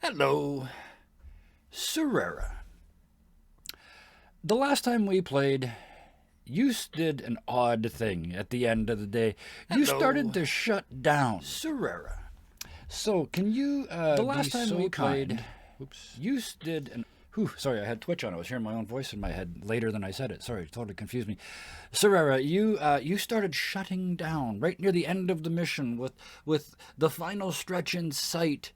Hello, Serera. The last time we played, you did an odd thing at the end of the day. You started to shut down, Serera. So, can you the last time we played, you did an sorry, I had Twitch on. I was hearing my own voice in my head later than I said it. Sorry, it totally confused me. Serera, you started shutting down right near the end of the mission with the final stretch in sight.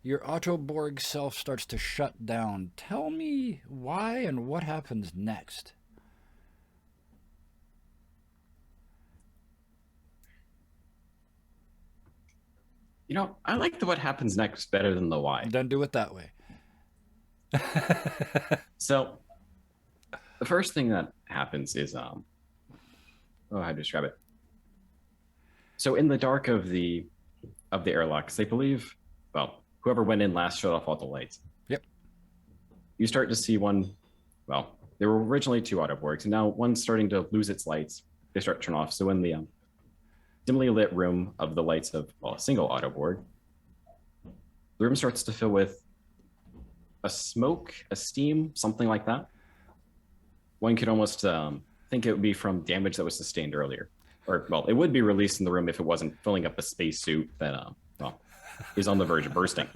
Your Autoborg self starts to shut down. Tell me why and what happens next. I like the what happens next better than the why. Then do it that way. So the first thing that happens is how to describe it. So in the dark of the airlocks, they believe, well, whoever went in last shut off all the lights. Yep. You start to see one, well, there were originally two Autoborgs, and now one's starting to lose its lights. They start to turn off. So in the dimly lit room of the lights of a single Autoborg, the room starts to fill with a smoke, a steam, something like that. One could almost think it would be from damage that was sustained earlier. Or, well, it would be released in the room if it wasn't filling up a spacesuit that, is on the verge of bursting.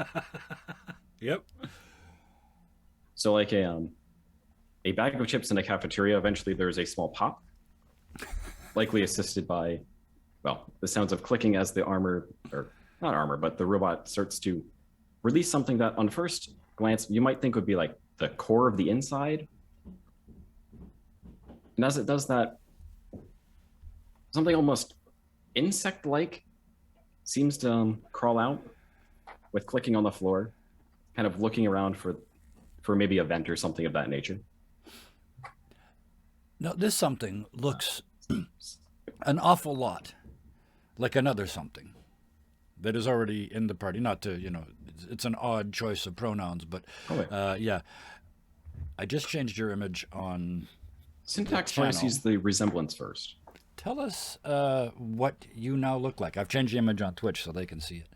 Yep. So like a bag of chips in a cafeteria, eventually there's a small pop, likely assisted by, well, the sounds of clicking as the but the robot starts to release something that on first glance you might think would be like the core of the inside. And as it does that, something almost insect-like seems to crawl out with clicking on the floor, kind of looking around for maybe a vent or something of that nature. Now, this something looks an awful lot like another something that is already in the party. Not to, it's an odd choice of pronouns, but yeah. I just changed your image on Syntax sees the resemblance first. Tell us what you now look like. I've changed the image on Twitch so they can see it.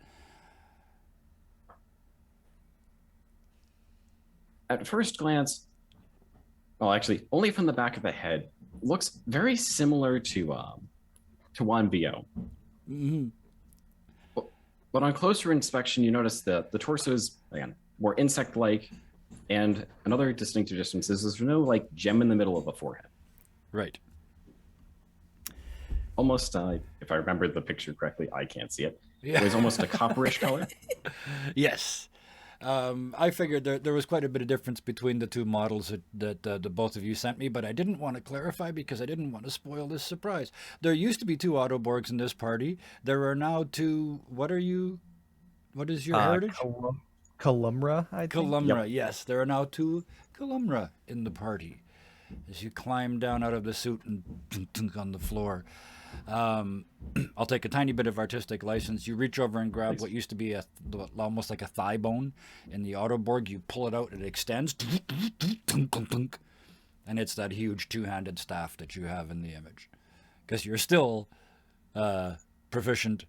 At first glance, well, actually, only from the back of the head, looks very similar to Juan Bio. Mm-hmm. But on closer inspection, you notice that the torso is, again, more insect-like, and another distinctive difference is there's no like gem in the middle of the forehead. Right. Almost, if I remember the picture correctly, I can't see it. Yeah. It was almost a copperish color. Yes. I figured there was quite a bit of difference between the two models that the both of you sent me, but I didn't want to clarify because I didn't want to spoil this surprise. There used to be two Autoborgs in this party. There are now two. What are you? What is your heritage? Columra, I think. Columra, yep. Yes. There are now two Columra in the party. As you climb down out of the suit and tunk on the floor. I'll take a tiny bit of artistic license. You reach over and grab what used to be almost like a thigh bone in the Autoborg. You pull it out, it extends, and it's that huge two-handed staff that you have in the image. Because you're still proficient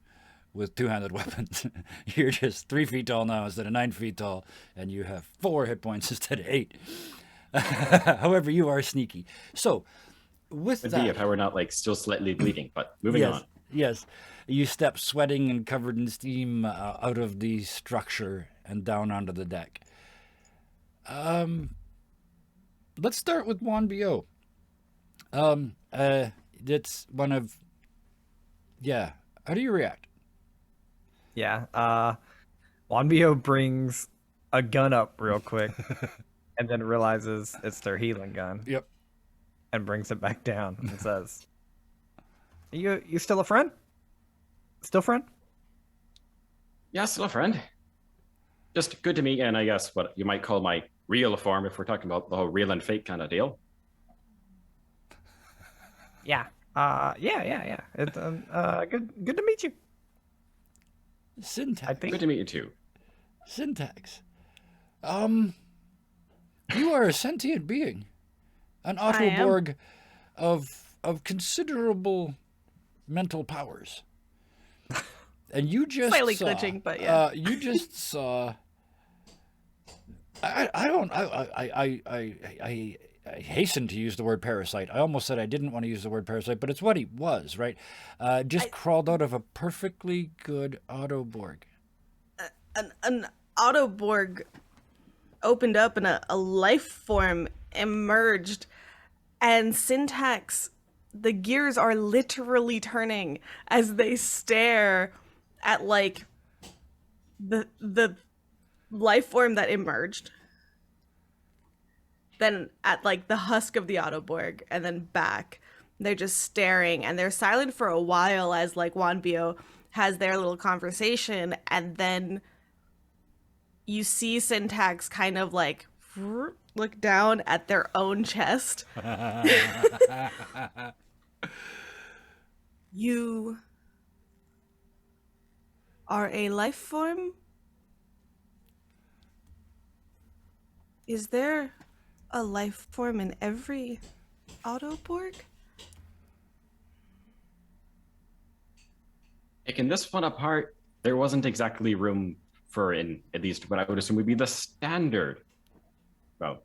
with two-handed weapons. You're just 3 feet tall now instead of 9 feet tall, and you have 4 hit points instead of 8. However, you are sneaky. So, with that, if I were not like still slightly bleeding, but moving on. Yes, you step sweating and covered in steam out of the structure and down onto the deck. Let's start with Juan Bio. It's one of, yeah. How do you react? Yeah. Juan Bio brings a gun up real quick, and then realizes it's their healing gun. Yep. And brings it back down and says, You still a friend? Still friend? Yeah, still a friend. Just good to meet you, and I guess what you might call my real form if we're talking about the whole real and fake kind of deal. Yeah. Yeah. It's good to meet you. Syntax. I think. Good to meet you too. Syntax. You are a sentient being. An Autoborg of considerable mental powers. And you just slightly glitching, but yeah. You just saw I don't. I hasten to use the word parasite. I almost said I didn't want to use the word parasite, but it's what he was, right? Just crawled out of a perfectly good Autoborg. An Autoborg opened up and a life form emerged, and Syntax, the gears are literally turning as they stare at like the life form that emerged, then at like the husk of the Autoborg, and then back. They're just staring, and they're silent for a while as like Wanbio has their little conversation, and then you see Syntax kind of like look down at their own chest. You are a life form? Is there a life form in every Autoborg? Taking this one apart, there wasn't exactly room for at least what I would assume would be the standard. Well,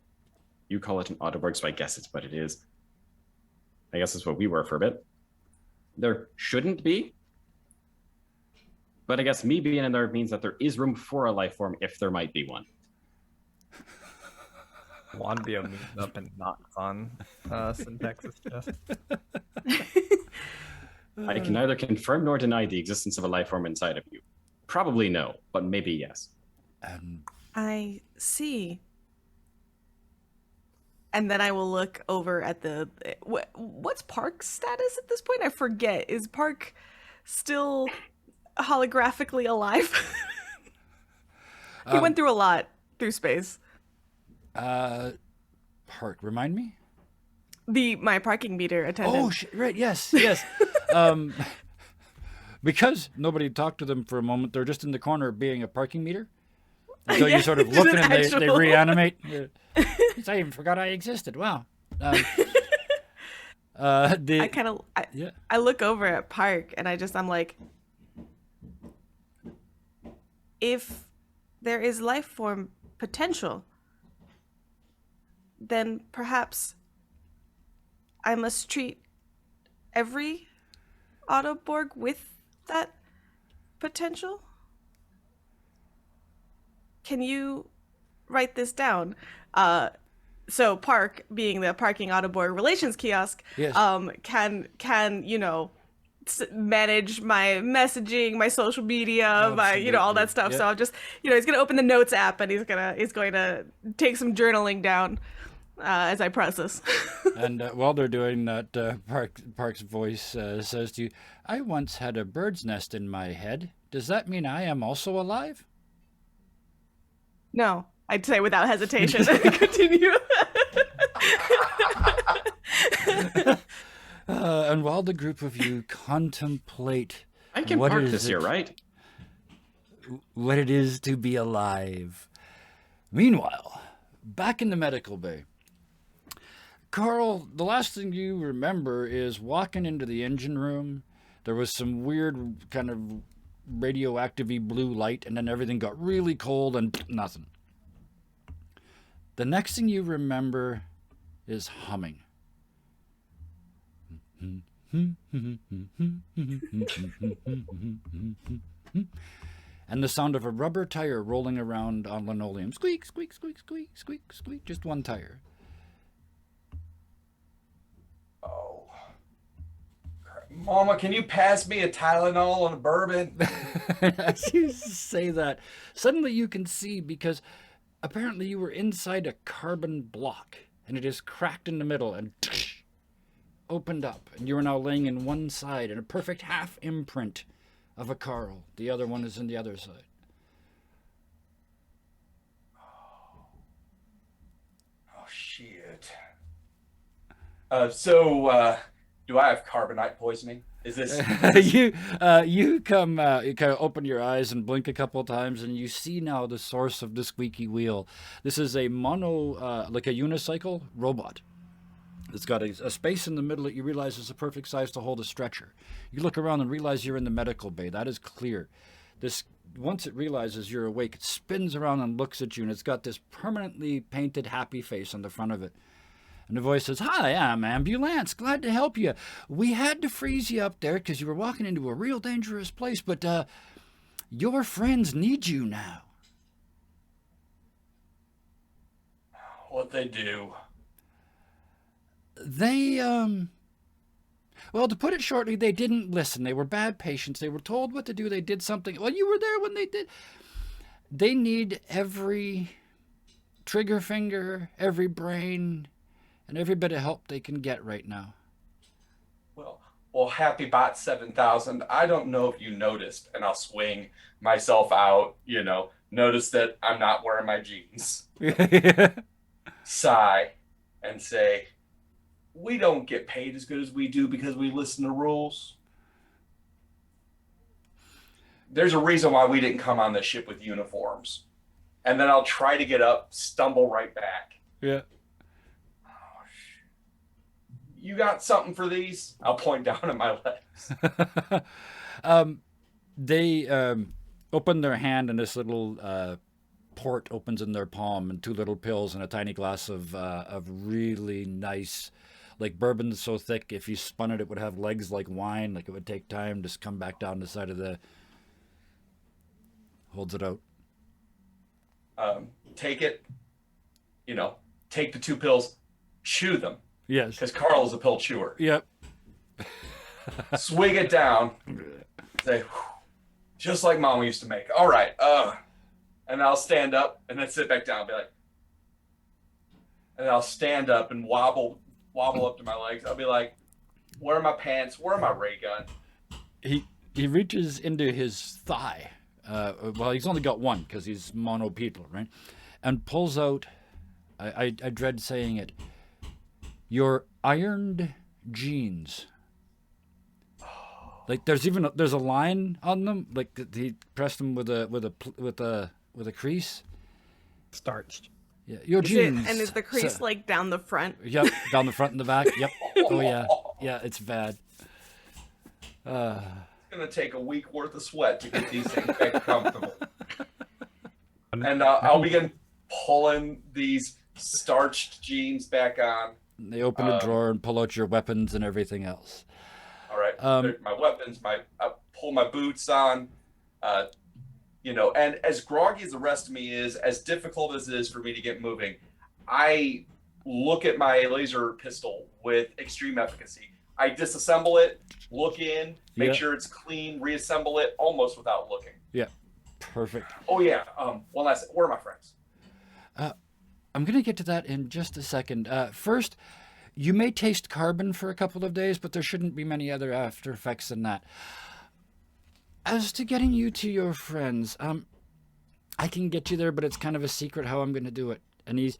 you call it an Autoborg, so I guess it's what it is. I guess it's what we were for a bit. There shouldn't be. But I guess me being in there means that there is room for a life form if there might be one. Wanbio moves up and knocks on Syntax's chest. I can neither confirm nor deny the existence of a life form inside of you. Probably no, but maybe yes. I see. And then I will look over at the... What's Park's status at this point? I forget. Is Park still holographically alive? He went through a lot through space. Park, remind me? My parking meter attendant. Oh, right, yes. Because nobody talked to them for a moment, they're just in the corner being a parking meter. Until you sort of look and they reanimate. I even forgot I existed. Wow. I look over at Park and I'm like, if there is life form potential, then perhaps I must treat every Autoborg with that potential? Can you write this down? So Park, being the parking Autoborg relations kiosk, yes. Can manage my messaging, my social media, my all that stuff. Yep. So I'll just he's gonna open the notes app and he's going to take some journaling down as I process. And while they're doing that, Park's voice says to you, "I once had a bird's nest in my head. Does that mean I am also alive?" No, I'd say without hesitation. Continue. And while the group of you contemplate I can park this here, right? What it is to be alive. Meanwhile, back in the medical bay, Carl, the last thing you remember is walking into the engine room. There was some weird kind of radioactive-y blue light, and then everything got really cold and nothing. The next thing you remember is humming. And the sound of a rubber tire rolling around on linoleum. Squeak, squeak, squeak, squeak, squeak, squeak. Just one tire. Oh. Mama, can you pass me a Tylenol and a bourbon? As you say that, suddenly you can see, because apparently you were inside a carbon block, and it is cracked in the middle and opened up, and you are now laying in one side in a perfect half imprint of a Carl. The other one is in the other side. Oh shit. So do I have carbonite poisoning? Is this you come you kind of open your eyes and blink a couple of times, and you see now the source of the squeaky wheel. This is a like a unicycle robot. It's got a space in the middle that you realize is the perfect size to hold a stretcher. You look around and realize you're in the medical bay. That is clear. This once it realizes you're awake, it spins around and looks at you, and it's got this permanently painted happy face on the front of it. And the voice says, "Hi, I'm Ambulance. Glad to help you. We had to freeze you up there because you were walking into a real dangerous place, but your friends need you now." What they do? They, well, to put it shortly, they didn't listen. They were bad patients. They were told what to do. They did something. Well, you were there when they did. They need every trigger finger, every brain, and every bit of help they can get right now. Well, Happy Bot 7000. I don't know if you noticed, and I'll swing myself out. Notice that I'm not wearing my jeans. Sigh, and say, we don't get paid as good as we do because we listen to rules. There's a reason why we didn't come on this ship with uniforms. And then I'll try to get up, stumble right back. Yeah. You got something for these? I'll point down at my legs. They open their hand, and this little port opens in their palm, and two little pills and a tiny glass of really nice, like bourbon so thick if you spun it, it would have legs like wine, like it would take time to come back down the side of the... Holds it out. Take it, take the 2 pills, chew them. Yes. Because Carl is a pill chewer. Yep. Swig it down. Say, just like Mom used to make. All right. And I'll stand up and then sit back down and be like, and I'll stand up and wobble up to my legs. I'll be like, where are my pants? Where are my ray gun? He reaches into his thigh. Well, he's only got one because he's monopetal, right? And pulls out, I dread saying it, your ironed jeans. Like there's a line on them, like he pressed them with a crease. Starched. Yeah, your jeans. And is the crease like down the front? Yep, down the front and the back. Yep. Oh yeah, yeah, it's bad. It's gonna take a week worth of sweat to get these things back comfortable. And I'll begin pulling these starched jeans back on. They open a drawer and pull out your weapons and everything else. All right, my weapons, I pull my boots on, and as groggy as the rest of me is, as difficult as it is for me to get moving, I look at my laser pistol with extreme efficacy. I disassemble it, look in, make sure it's clean, reassemble it almost without looking. Yeah, perfect. Oh yeah, one last thing. Where are my friends? I'm going to get to that in just a second. First, you may taste carbon for a couple of days, but there shouldn't be many other after effects than that. As to getting you to your friends, I can get you there, but it's kind of a secret how I'm going to do it. And he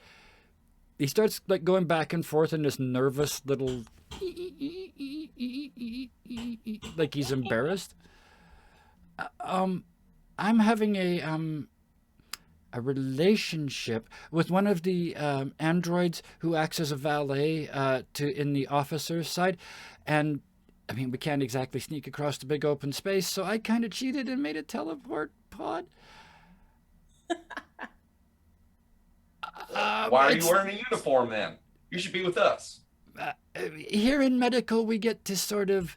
starts like going back and forth in this nervous little, like he's embarrassed. I'm having a relationship with one of the androids who acts as a valet in the officer's side, and I mean, we can't exactly sneak across the big open space, so I kind of cheated and made a teleport pod. Why are you wearing a uniform then? You should be with us. Here in medical, we get to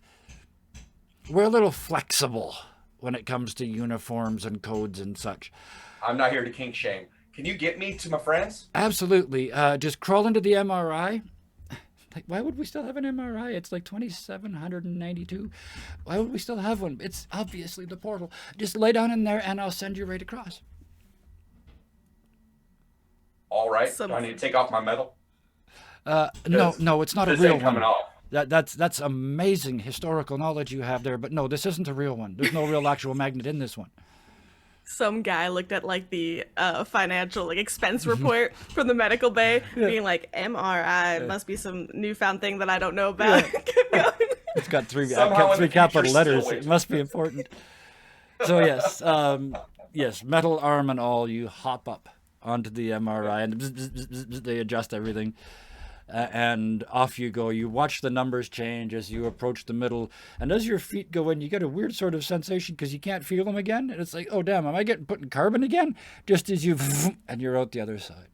we're a little flexible when it comes to uniforms and codes and such. I'm not here to kink shame. Can you get me to my friends? Absolutely. Just crawl into the MRI. Like, why would we still have an MRI? It's like 2,792. Why would we still have one? It's obviously the portal. Just lay down in there and I'll send you right across. All right. Do I need to take off my medal? No, it's not a This real ain't coming one. off. That's amazing historical knowledge you have there, but no, this isn't a real one. There's no real actual magnet in this one. Some guy looked at like the financial expense report from the medical bay, being like, MRI must be some newfound thing that I don't know about. It's got three Somehow in the capital future, letters. still It must be important. So yes, metal arm and all, you hop up onto the MRI and they adjust everything. and off you go. You watch the numbers change as you approach the middle, and as your feet go in, you get a weird sort of sensation because you can't feel them again, and it's like, oh damn, am I getting put in carbon again? Just as you and you're out the other side.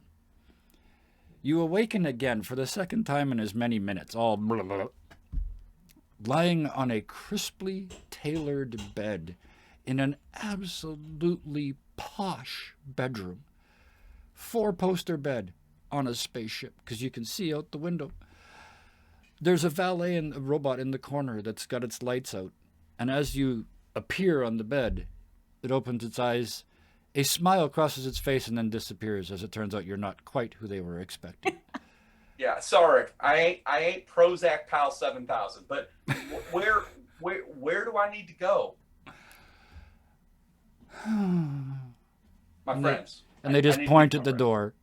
You awaken again for the second time in as many minutes, all blah, blah, lying on a crisply tailored bed in an absolutely posh bedroom. 4-poster bed on a spaceship because you can see out the window. There's a valet and a robot in the corner that's got its lights out. And as you appear on the bed, it opens its eyes. A smile crosses its face and then disappears as it turns out you're not quite who they were expecting. Yeah, sorry, I ain't Prozac Pal 7000, but where do I need to go? My friends. And they just point at the door.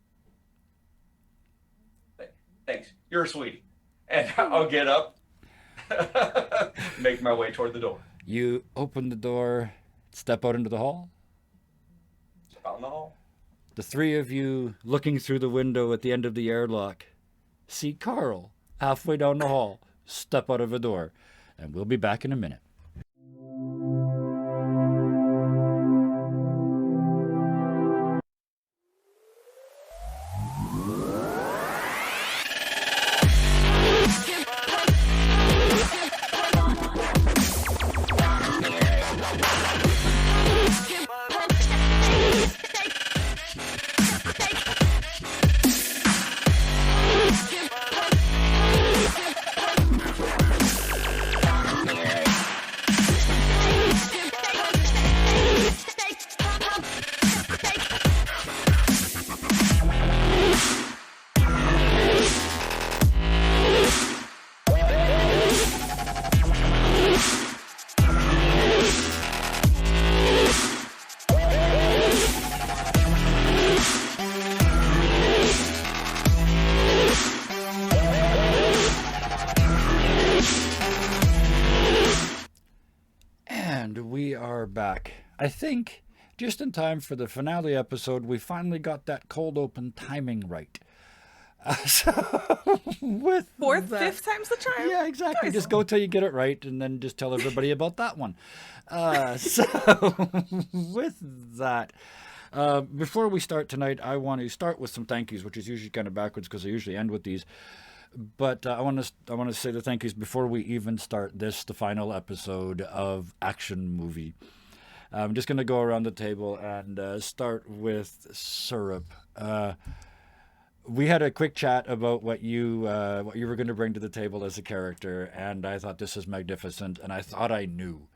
Thanks. You're a sweetie. And I'll get up, make my way toward the door. You open the door, step out into the hall. Down the hall. The three of you looking through the window at the end of the airlock see Carl halfway down the hall step out of a door. And we'll be back in a minute. Back. I think just in time for the finale episode, we finally got that cold open timing right. So with fifth time's the charm. Yeah, exactly. Just go till you get it right, and then just tell everybody about that one. So with that, before we start tonight, I want to start with some thank yous, which is usually kind of backwards because I usually end with these. But I want to say the thank yous before we even start the final episode of Action Movie. I'm just going to go around the table and start with Syrup. We had a quick chat about what you were going to bring to the table as a character, and I thought this is magnificent, and I thought I knew.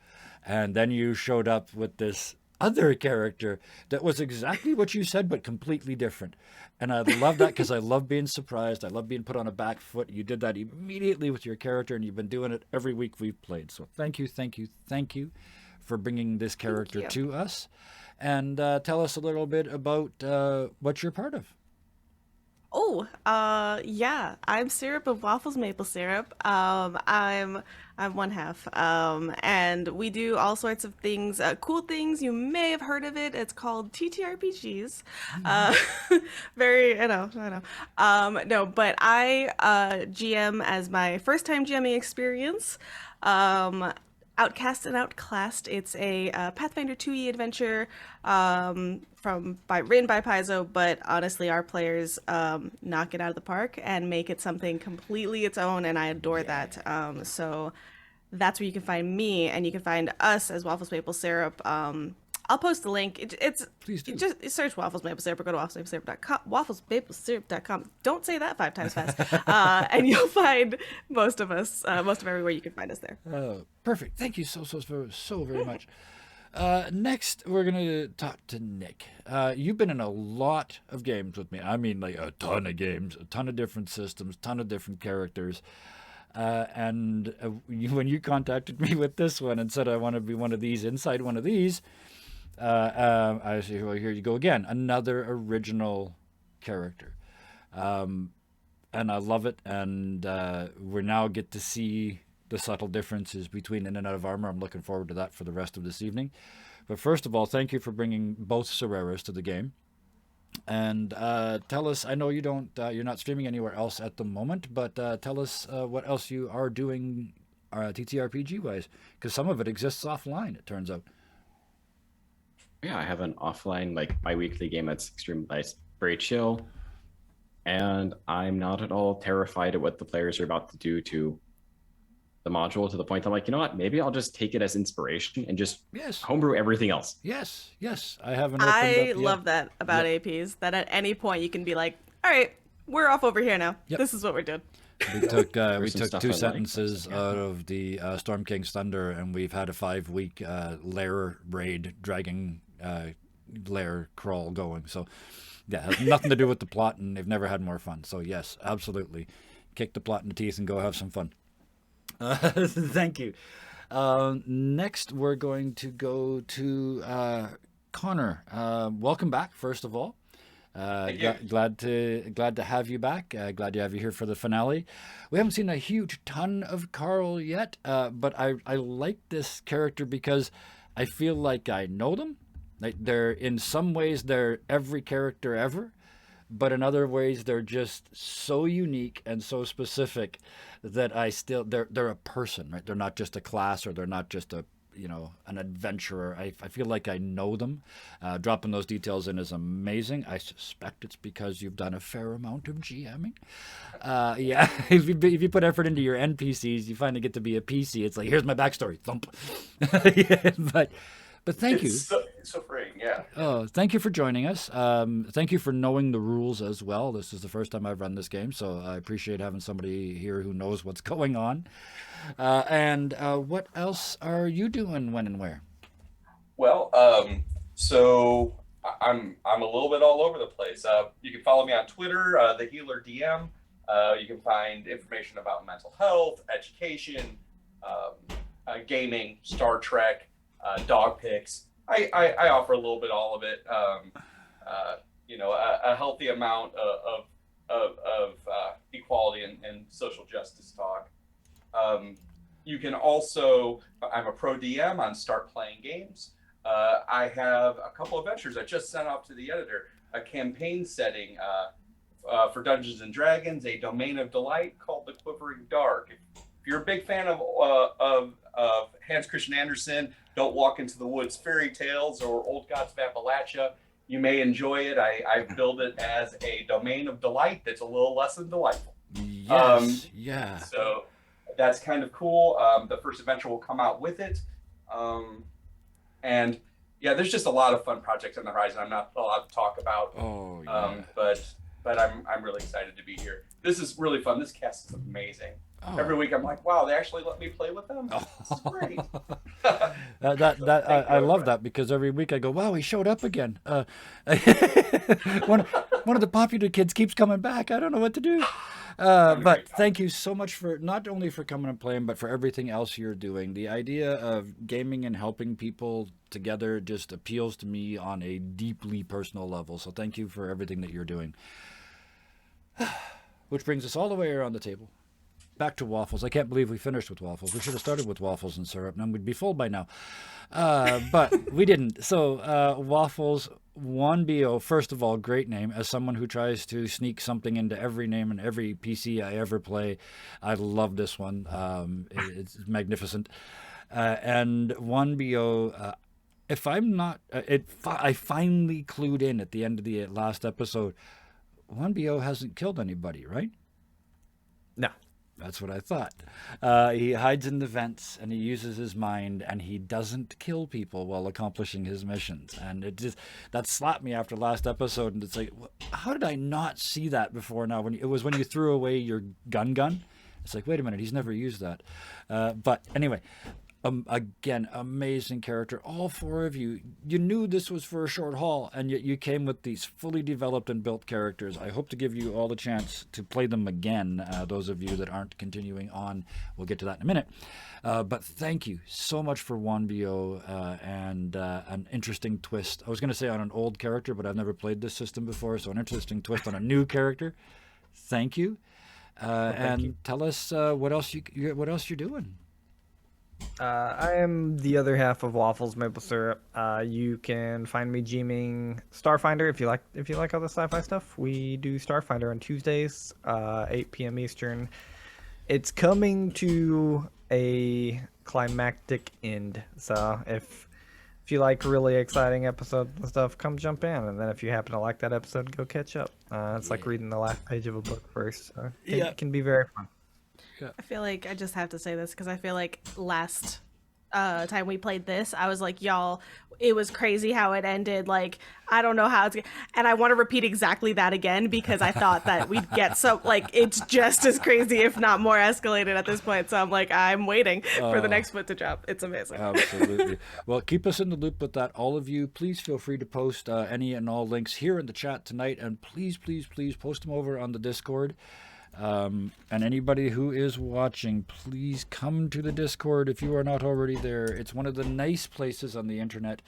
And then you showed up with this other character that was exactly what you said, but completely different. And I love that because I love being surprised. I love being put on a back foot. You did that immediately with your character, and you've been doing it every week we've played. So thank you for bringing this character to us. And tell us a little bit about what you're part of. Yeah, I'm Syrup of Waffles Maple Syrup. I'm one half. And we do all sorts of things, cool things. You may have heard of it. It's called TTRPGs. I know. No, but I GM as my first time GMing experience. Outcast and Outclassed. It's a Pathfinder 2e adventure written by Paizo, but honestly, our players knock it out of the park and make it something completely its own, and I adore that. So that's where you can find me, and you can find us as Waffles Maple Syrup. I'll post the link. Please do. Just search Waffles Maple Syrup or go to wafflesmaplesyrup.com. Wafflesmaplesyrup.com. Don't say that 5 times fast. And you'll find most of us, most of everywhere you can find us there. Oh, perfect. Thank you so very much. Next, we're going to talk to Nick. You've been in a lot of games with me. I mean, like a ton of games, a ton of different systems, ton of different characters. When you contacted me with this one and said I want to be one of these inside one of these, I say, well, here you go again, another original character, and I love it. And we now get to see the subtle differences between in and out of armor. I'm looking forward to that for the rest of this evening. But first of all, thank you for bringing both Soreras to the game. And tell us, I know you don't, you're not streaming anywhere else at the moment, but tell us what else you are doing TTRPG wise, because some of it exists offline, it turns out. Yeah, I have an offline, like bi-weekly game that's extremely nice, very chill. And I'm not at all terrified at what the players are about to do to the module, to the point I'm like, you know what, maybe I'll just take it as inspiration and just Yes. homebrew everything else. Yes. I haven't opened I up love yet. that about APs, that at any point you can be like, all right, we're off over here now. Yep. This is what we're doing. We took There's some two stuff I like, sentences yeah. out of the Storm King's Thunder, and we've had a 5-week lair raid dragging lair crawl going. So yeah, it has nothing to do with the plot, and they've never had more fun. So yes, absolutely, kick the plot in the teeth and go have some fun. Thank you. Next, we're going to go to Connor. Welcome back, first of all. Glad to have you back. Glad to have you here for the finale. We haven't seen a huge ton of Carl yet, but I like this character because I feel like I know them. Like they're, in some ways they're every character ever, but in other ways they're just so unique and so specific that they're a person, right? They're not just a class, or they're not just a an adventurer. I feel like I know them. Dropping those details in is amazing. I suspect it's because you've done a fair amount of GMing. Yeah, if you put effort into your NPCs, you finally get to be a PC. It's like, here's my backstory, thump. Yeah, but thank you. So freeing, yeah. Oh, thank you for joining us. Thank you for knowing the rules as well. This is the first time I've run this game, so I appreciate having somebody here who knows what's going on. And what else are you doing, when and where? Well, so I'm a little bit all over the place. You can follow me on Twitter, the Healer DM. You can find information about mental health, education, gaming, Star Trek, dog pics. I offer a little bit all of it. A healthy amount of equality and social justice talk. You can also, I'm a pro DM on Start Playing Games. I have a couple of ventures I just sent off to the editor, a campaign setting for Dungeons and Dragons, a domain of delight called the Quivering Dark. If you're a big fan of Hans Christian Andersen, Don't Walk into the Woods fairy tales, or Old Gods of Appalachia, you may enjoy it. I've built it as a domain of delight that's a little less than delightful. Yes, yeah. So that's kind of cool. The first adventure will come out with it. And yeah, there's just a lot of fun projects on the horizon I'm not allowed to talk about. Oh, yeah. But I'm really excited to be here. This is really fun. This cast is amazing. Oh. Every week I'm like, wow, they actually let me play with them. This is great. I love that, because every week I go, wow, he showed up again. One of the popular kids keeps coming back. I don't know what to do. But thank you so much for not only for coming and playing, but for everything else you're doing. The idea of gaming and helping people together just appeals to me on a deeply personal level. So thank you for everything that you're doing. Which brings us all the way around the table. Back to waffles. I can't believe we finished with waffles. We should have started with waffles and syrup, and we'd be full by now. But we didn't. So waffles, 1BO, first of all, great name. As someone who tries to sneak something into every name and every PC I ever play, I love this one. It's magnificent. And 1BO, if I'm not, I finally clued in at the end of the last episode. 1BO hasn't killed anybody, right? No. That's what I thought. He hides in the vents, and he uses his mind, and he doesn't kill people while accomplishing his missions. And that slapped me after last episode, and it's like, how did I not see that before now? When you threw away your gun, it's like, wait a minute, he's never used that. But anyway, again, amazing character. All four of you knew this was for a short haul, and yet you came with these fully developed and built characters. I hope to give you all the chance to play them again. Those of you that aren't continuing on, we'll get to that in a minute. But thank you so much for 1BO and an interesting twist. I was going to say on an old character, but I've never played this system before, so an interesting twist on a new character. Thank you. Thank you. Tell us what else you're doing. I am the other half of Waffles Maple Syrup. You can find me GMing Starfinder if you like all the sci-fi stuff. We do Starfinder on Tuesdays, 8 p.m. Eastern. It's coming to a climactic end. So if you like really exciting episodes and stuff, come jump in. And then if you happen to like that episode, go catch up. It's like reading the last page of a book first. So it can be very fun. I feel like I just have to say this because I feel like last time we played this, I was like, y'all, it was crazy how it ended. Like, I don't know how it's and I want to repeat exactly that again because I thought that we'd get some, like, it's just as crazy, if not more escalated at this point. So I'm like, I'm waiting for the next foot to drop. It's amazing. Absolutely. Well, keep us in the loop with that. All of you, please feel free to post any and all links here in the chat tonight. And please, please, please post them over on the Discord. And anybody who is watching, please come to the Discord if you are not already there. It's one of the nice places on the internet.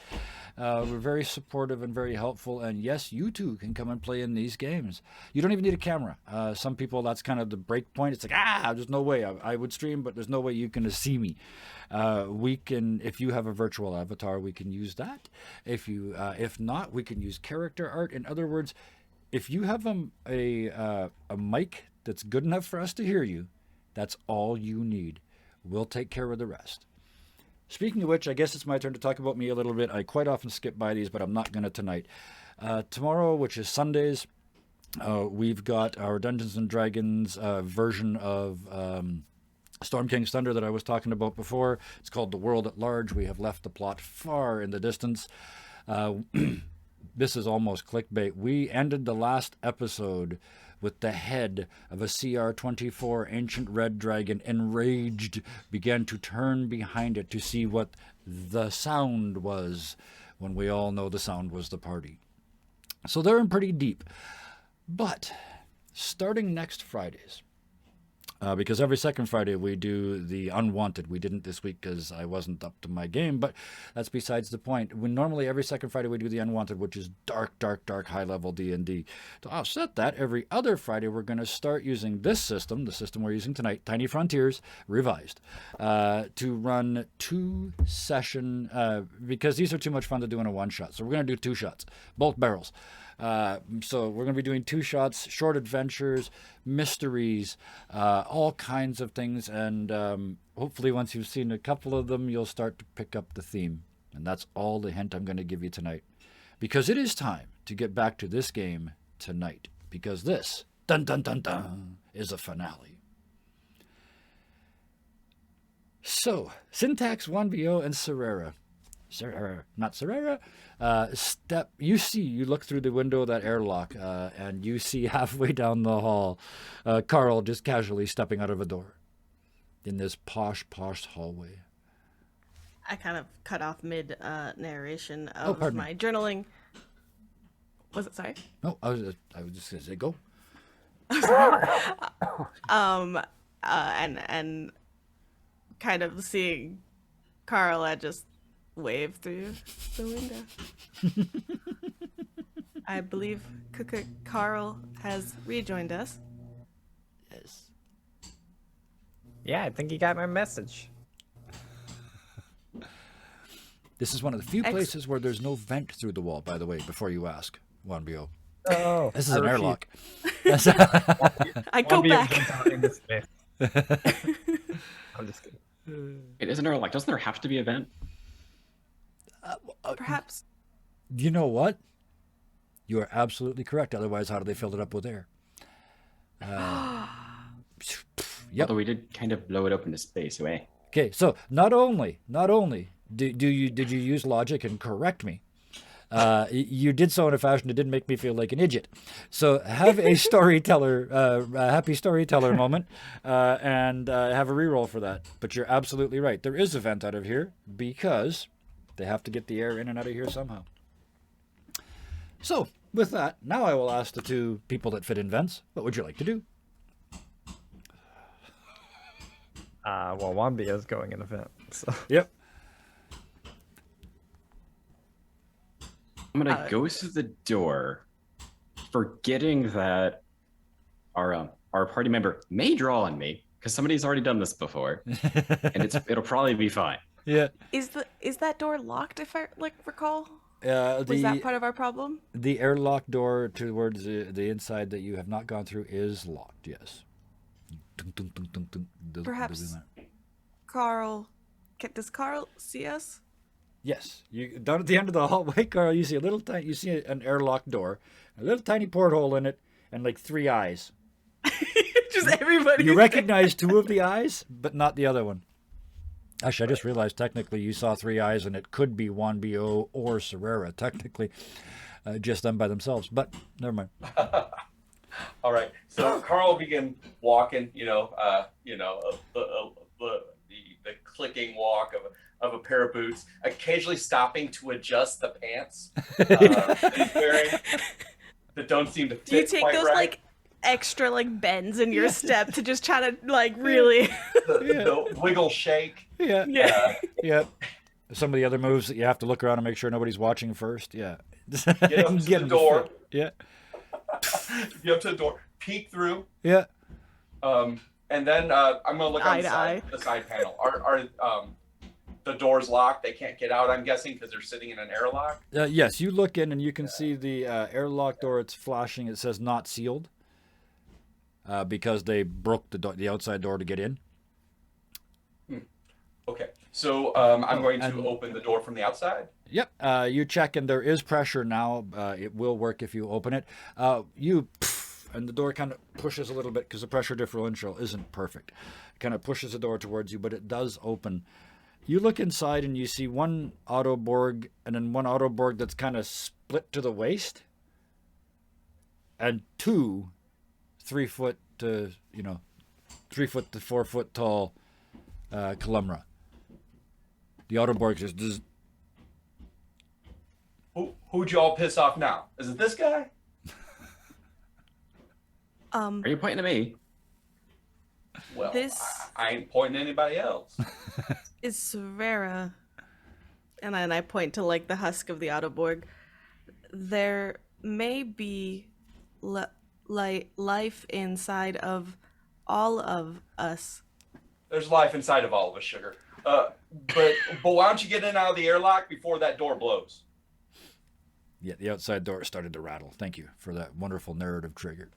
We're very supportive and very helpful. And yes, you too can come and play in these games. You don't even need a camera. Some people, that's kind of the break point. It's like, there's no way I would stream, but there's no way you can see me. We can, if you have a virtual avatar, we can use that. If not, we can use character art. In other words, if you have a mic that's good enough for us to hear you, that's all you need. We'll take care of the rest. Speaking of which, I guess it's my turn to talk about me a little bit. I quite often skip by these, but I'm not going to tonight. Tomorrow, which is Sundays, we've got our Dungeons & Dragons version of Storm King's Thunder that I was talking about before. It's called The World at Large. We have left the plot far in the distance. This is almost clickbait. We ended the last episode with the head of a CR-24 ancient red dragon, enraged, began to turn behind it to see what the sound was, when we all know the sound was the party. So they're in pretty deep. But starting next Fridays, because every second Friday we do the Unwanted. We didn't this week because I wasn't up to my game, but that's besides the point. Normally every second Friday we do the Unwanted, which is dark, high-level D&D. To offset that, every other Friday we're going to start using this system, the system we're using tonight, Tiny Frontiers, revised, to run 2-session, because these are too much fun to do in a one-shot. So we're going to do 2 shots, both barrels. So we're going to be doing 2 shots, short adventures, mysteries, all kinds of things. And hopefully once you've seen a couple of them, you'll start to pick up the theme. And that's all the hint I'm going to give you tonight. Because it is time to get back to this game tonight. Because this, dun dun dun dun, is a finale. So, Syntax, 1BO, and Serera. Not Serera. You look through the window of that airlock, and you see halfway down the hall, Carl just casually stepping out of a door in this posh hallway. I kind of cut off mid narration of my me. journaling. Was it, sorry? No, I was just gonna say go. And kind of seeing Carl just wave through the window. I believe Carl has rejoined us. Yes. Yeah, I think he got my message. This is one of the few places where there's no vent through the wall, by the way, before you ask, 1BO. Oh, This is an airlock. I go back. I'm just kidding. It isn't there, like, doesn't there have to be a vent? Perhaps. You know what? You are absolutely correct. Otherwise, how do they fill it up with air? Yep. Although we did kind of blow it up into space away. Okay, so not only did you use logic and correct me, you did so in a fashion that didn't make me feel like an idiot. So have a storyteller, a happy storyteller moment, and have a reroll for that. But you're absolutely right. There is a vent out of here because they have to get the air in and out of here somehow. So with that, now I will ask the 2 people that fit in vents, what would you like to do? Well, Wambi is going in a vent. So. Yep. I'm gonna go through the door, forgetting that our party member may draw on me, because somebody's already done this before, and it'll probably be fine. Yeah. Is that door locked? If I recall, The was that part of our problem? the airlock door towards the inside that you have not gone through is locked. Yes. Perhaps Carl. Does Carl see us? Yes. You down at the end of the hallway, Carl. You see you see an airlock door, a little tiny porthole in it, and like 3 eyes. Just everybody. You recognize 2 of the eyes, but not the other one. Actually, I just realized technically you saw 3 eyes, and it could be Juan B.O. or Serrera, technically, just them by themselves. But never mind. All right. So Carl began walking. The clicking walk of a pair of boots, occasionally stopping to adjust the pants that he's wearing that don't seem to fit. Do you take quite those right. like extra like bends in your step to just try to like really? The wiggle shake. Yeah. Yeah. Yeah. Some of the other moves that you have to look around and make sure nobody's watching first. Yeah. Get up to 'em the door. fit. Yeah. Get up to the door. Peek through. Yeah. And then I'm gonna look on Eye to eye. the side panel. Are the doors locked? They can't get out. I'm guessing because they're sitting in an airlock. Yes, you look in and you can see the airlock door. It's flashing. It says not sealed because they broke the outside door to get in. Okay. So I'm going to and- open the door from the outside. Yep. You check and there is pressure now. It will work if you open it. And the door kind of pushes a little bit because the pressure differential isn't perfect. It kind of pushes the door towards you, but it does open. You look inside and you see one Autoborg and then one Autoborg that's kind of split to the waist, and 2 3 foot to 3 foot to 4 foot tall Columra. The Autoborg just Who'd you all piss off now? Is it this guy? Are you pointing at me? Well, This- I ain't pointing at anybody else. Is Severa, and then I point to like the husk of the Autoborg. There may be life inside of all of us. There's life inside of all of us, sugar. But why don't you get in and out of the airlock before that door blows? Yeah, the outside door started to rattle. Thank you for that wonderful narrative trigger.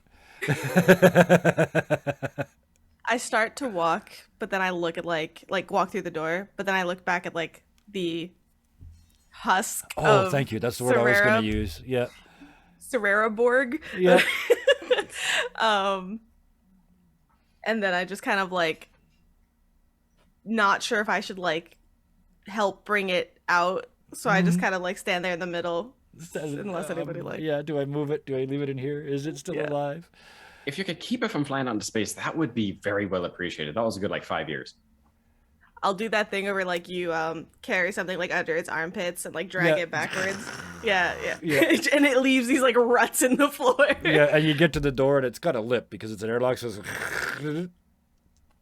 I start to walk, but then I look at like walk through the door, but then I look back at like the husk. Oh, of thank you. That's the word I was going Serrera- to use. Yeah. Serrera-borg. Yeah. And then I just kind of like not sure if I should like help bring it out. So I just kind of like stand there in the middle. Unless anybody like Yeah, do I move it? Do I leave it in here? Is it still Yeah. alive? If you could keep it from flying out into space, that would be very well appreciated. That was a good 5 years. I'll do that thing over like you carry something like under its armpits and like drag Yeah. it backwards. Yeah. Yeah. And it leaves these like ruts in the floor. Yeah, and you get to the door and it's got a lip because it's an airlock. So it's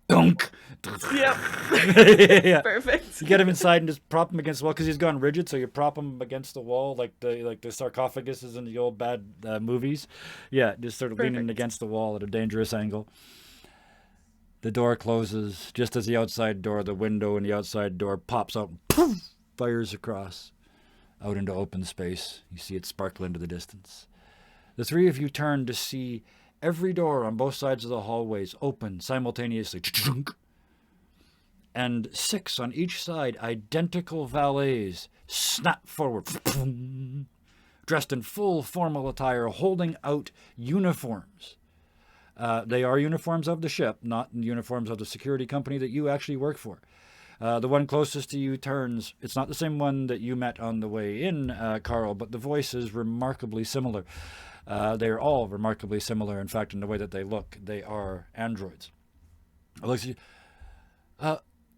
dunk. Yep. Yeah. Perfect. You get him inside and just prop him against the wall because he's gone rigid. So you prop him against the wall like the sarcophaguses in the old bad movies. Yeah, just sort of leaning Perfect. against the wall at a dangerous angle. The door closes just as the outside door, the window in the outside door pops out and poof, fires across out into open space. You see it sparkle into the distance. The 3 of you turn to see every door on both sides of the hallways open simultaneously. And 6 on each side, identical valets snap forward, dressed in full formal attire, holding out uniforms. They are uniforms of the ship, not uniforms of the security company that you actually work for. The one closest to you turns. It's not the same one that you met on the way in, Carl, but the voice is remarkably similar. They are all remarkably similar, in fact, in the way that they look. They are androids. Alexi,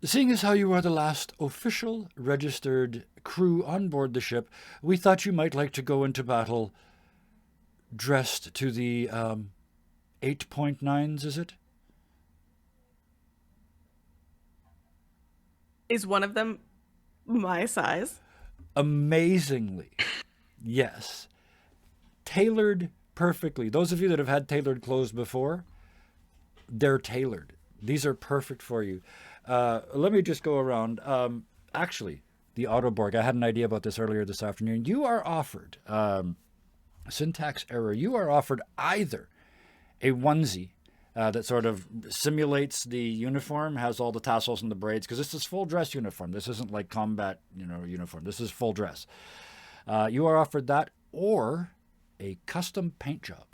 seeing as how you are the last official registered crew on board the ship, we thought you might like to go into battle dressed to the 8.9s, is it? Is one of them my size? Amazingly, yes. Tailored perfectly. Those of you that have had tailored clothes before, they're tailored These are perfect for you. Let me just go around. Actually, the Autoborg, I had an idea about this earlier this afternoon. You are offered, syntax error, you are offered either a onesie that sort of simulates the uniform, has all the tassels and the braids, because this is full dress uniform. This isn't like combat, uniform. This is full dress. You are offered that, or a custom paint job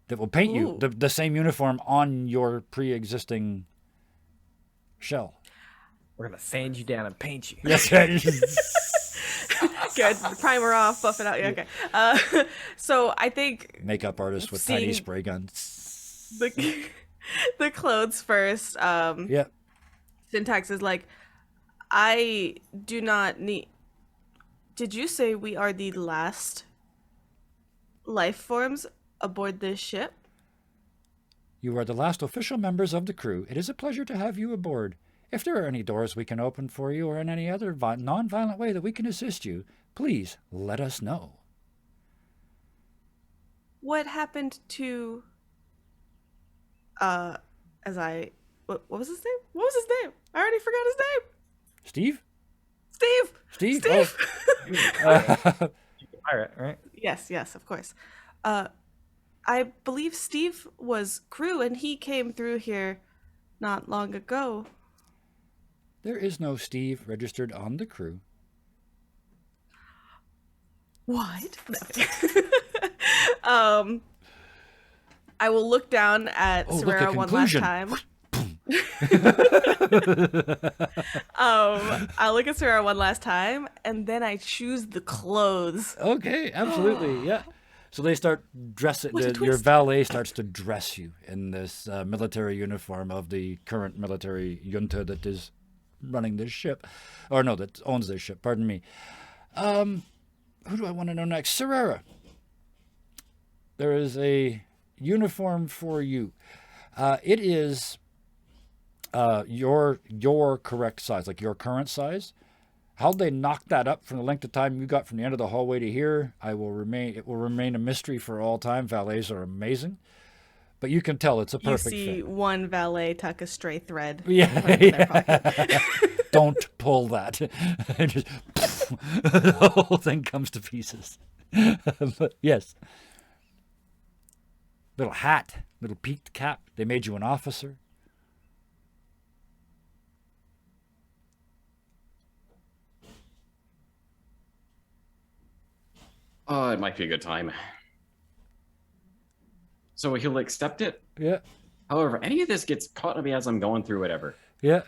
that will paint you the same uniform on your pre-existing shell. We're gonna sand you down and paint you. Yes. Good. Primer off, buff it out. Yeah, okay. So I think Makeup artist with tiny spray guns. the clothes first. Yeah. Syntax is like, I do not need. Did you say we are the last life forms aboard this ship? You are the last official members of the crew. It is a pleasure to have you aboard. If there are any doors we can open for you or in any other non-violent way that we can assist you, please let us know. What happened to what was his name? What was his name? I already forgot his name. Steve? Steve. Oh. Pirate, right? Yes, of course. I believe Steve was crew and he came through here not long ago. There is no Steve registered on the crew. What? No. I will look down at Serrera one last time. I'll look at Serrera one last time, and then I choose the clothes. Okay, absolutely, yeah. So they start dressing. What a Your twist. valet starts to dress you in this military uniform of the current military junta that is running this ship, or no, that owns this ship. Pardon me. Who do I want to know next? Serrera. There is a uniform for you. It is your correct size, like your current size. How'd they knock that up from the length of time you got from the end of the hallway to here? It will remain a mystery for all time. Valets are amazing, but you can tell it's a perfect You see fit. one valet tuck a stray thread. Yeah. Don't pull that. Just, the whole thing comes to pieces. But yes. Little hat, little peaked cap. They made you an officer. Oh, it might be a good time. So he'll accept it. Yeah. However, any of this gets caught to me as I'm going through whatever. Yeah.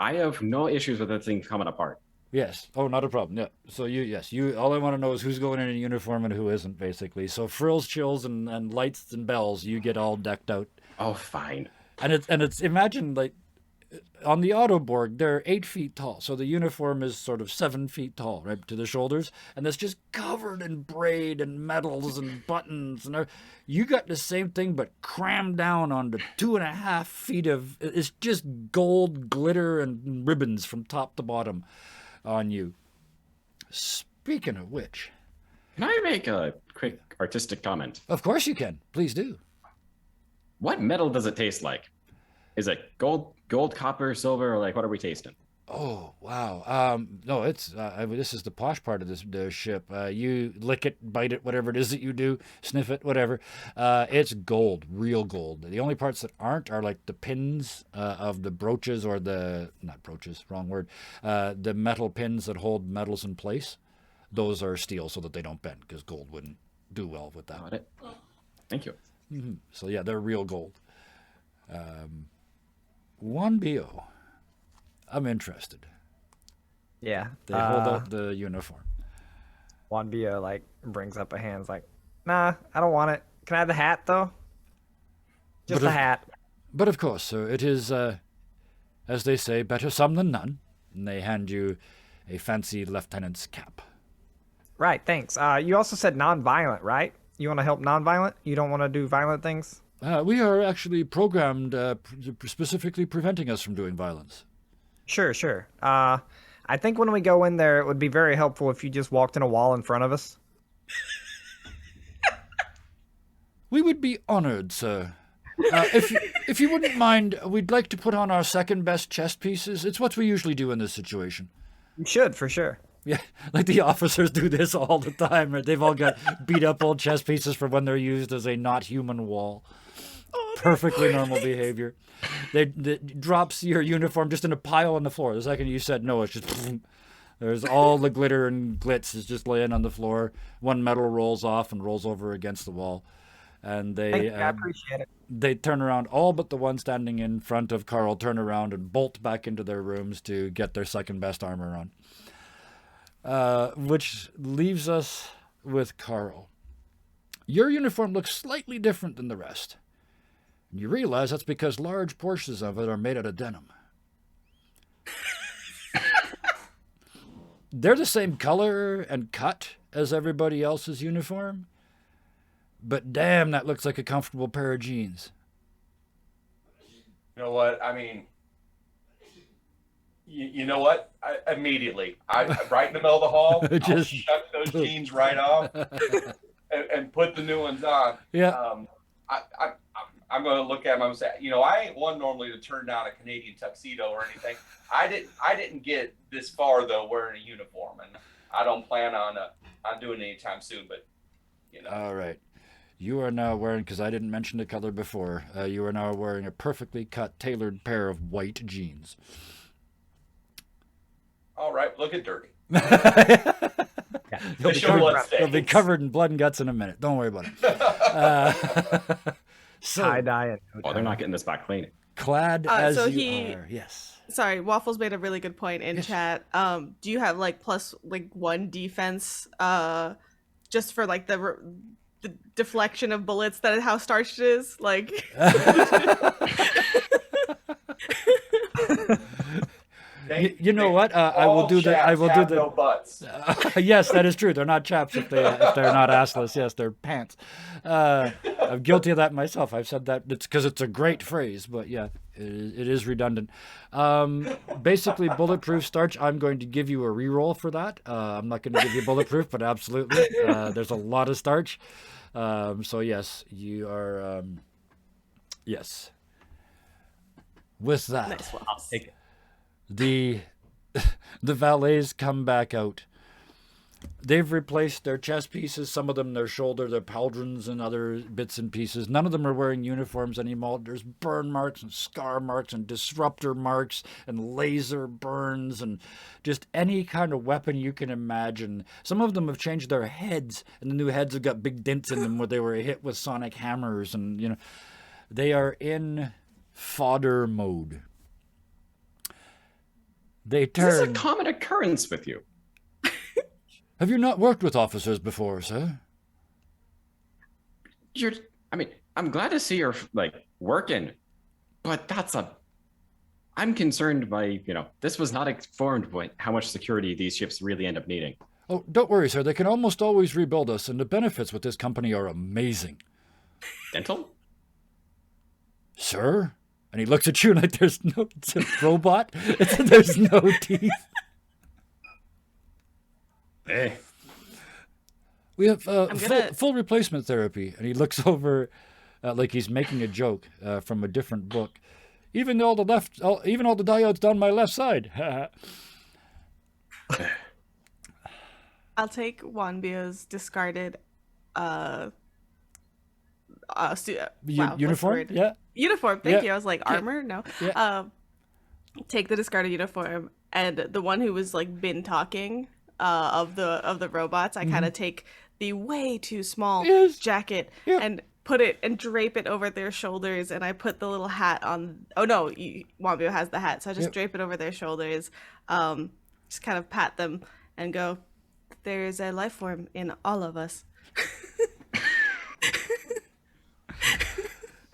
I have no issues with the thing coming apart. Yes. Oh, not a problem. Yeah. So you. All I want to know is who's going in a uniform and who isn't, basically. So frills, chills, and lights and bells, you get all decked out. Oh, fine. And it's imagine like on the Autoborg, they're 8 feet tall. So the uniform is sort of 7 feet tall, right to the shoulders, and it's just covered in braid and medals and buttons and you got the same thing but crammed down onto 2.5 feet of it's just gold glitter and ribbons from top to bottom on you. Speaking of which, Can I make a quick artistic comment? of course you can. Please do. What metal does it taste like? Is it gold, copper, silver, or like what are we tasting? Oh wow! No, it's this is the posh part of the ship. You lick it, bite it, whatever it is that you do, sniff it, whatever. It's gold, real gold. The only parts that aren't are like the pins of the brooches or not brooches, wrong word. The metal pins that hold metals in place. Those are steel so that they don't bend because gold wouldn't do well with that. Got it. Thank you. Mm-hmm. So yeah, they're real gold. One BO. I'm interested. Yeah. They hold up the uniform. Juan Bio like brings up a hand, like, nah, I don't want it. Can I have the hat though? Just the hat. But of course, sir, it is, as they say, better some than none. And they hand you a fancy lieutenant's cap. Right, thanks. You also said non-violent, right? You want to help non-violent? You don't want to do violent things? We are actually programmed specifically preventing us from doing violence. Sure. I think when we go in there, it would be very helpful if you just walked in a wall in front of us. We would be honored, sir. If you wouldn't mind, we'd like to put on our second best chest pieces. It's what we usually do in this situation. You should, for sure. Yeah, like the officers do this all the time. Right? They've all got beat up old chest pieces for when they're used as a not human wall. Perfectly normal behavior. They drops your uniform just in a pile on the floor. The second you said no, it's just there's all the glitter and glitz is just laying on the floor. One medal rolls off and rolls over against the wall, and Thank you, I appreciate it. they turn around. All but the one standing in front of Carl turn around and bolt back into their rooms to get their second best armor on. Which leaves us with Carl. Your uniform looks slightly different than the rest. And you realize that's because large portions of it are made out of denim. They're the same color and cut as everybody else's uniform, but damn, that looks like a comfortable pair of jeans. You know what? I mean, you know what? Immediately, right in the middle of the hall, Just- I'll shut those jeans right off and put the new ones on. Yeah. I'm going to look at them and say, I ain't one normally to turn down a Canadian tuxedo or anything. I didn't get this far though wearing a uniform, and I don't plan on doing it anytime soon. But All right. You are now wearing, because I didn't mention the color before, you are now wearing a perfectly cut, tailored pair of white jeans. all right, look at dirty. They'll be show blood covered, they'll be stains. covered in blood and guts in a minute. Don't worry about it. So, Tie-dye and no Well, they're not getting this back clean. clad as so you he- are, yes. Sorry, Waffles made a really good point in Yes. chat. Do you have like plus like one defense just for like the deflection of bullets that how starched it is? Like You know what? I will do that. I will do no the. butts. Yes, that is true. They're not chaps if they're not assless. Yes, they're pants. I'm guilty of that myself. I've said that. It's because it's a great phrase, but yeah, it is redundant. Basically, bulletproof starch. I'm going to give you a reroll for that. I'm not going to give you bulletproof, but absolutely, there's a lot of starch. So yes, you are. Yes. With that. nice one. I'll take it. The valets come back out. They've replaced their chest pieces, some of them their shoulder, their pauldrons and other bits and pieces. None of them are wearing uniforms anymore. There's burn marks and scar marks and disruptor marks and laser burns and just any kind of weapon you can imagine. Some of them have changed their heads, and the new heads have got big dents in them where they were hit with sonic hammers, and they are in fodder mode. They Is this a turn. common occurrence with you? Have you not worked with officers before, sir? I'm glad to see you're working, but I'm concerned by, this was not informed by how much security these ships really end up needing. Oh, don't worry, sir. They can almost always rebuild us, and the benefits with this company are amazing. Dental? Sir? And he looks at you like it's a robot. There's no teeth. Eh. We have gonna- full replacement therapy. And he looks over like he's making a joke from a different book. Even all the diodes down my left side. I'll take Wanbio's discarded what's the Uniform? word? Yeah. Uniform, thank Yeah. you. I was like, armor? No. Yeah. Take the discarded uniform, and the one who was like been talking of the robots, I kind of take the way too small Yes. jacket Yeah. and put it and drape it over their shoulders, and I put the little hat on. Oh no, Wambio has the hat, so I just Yep. drape it over their shoulders, just kind of pat them and go, "There's a life form in all of us."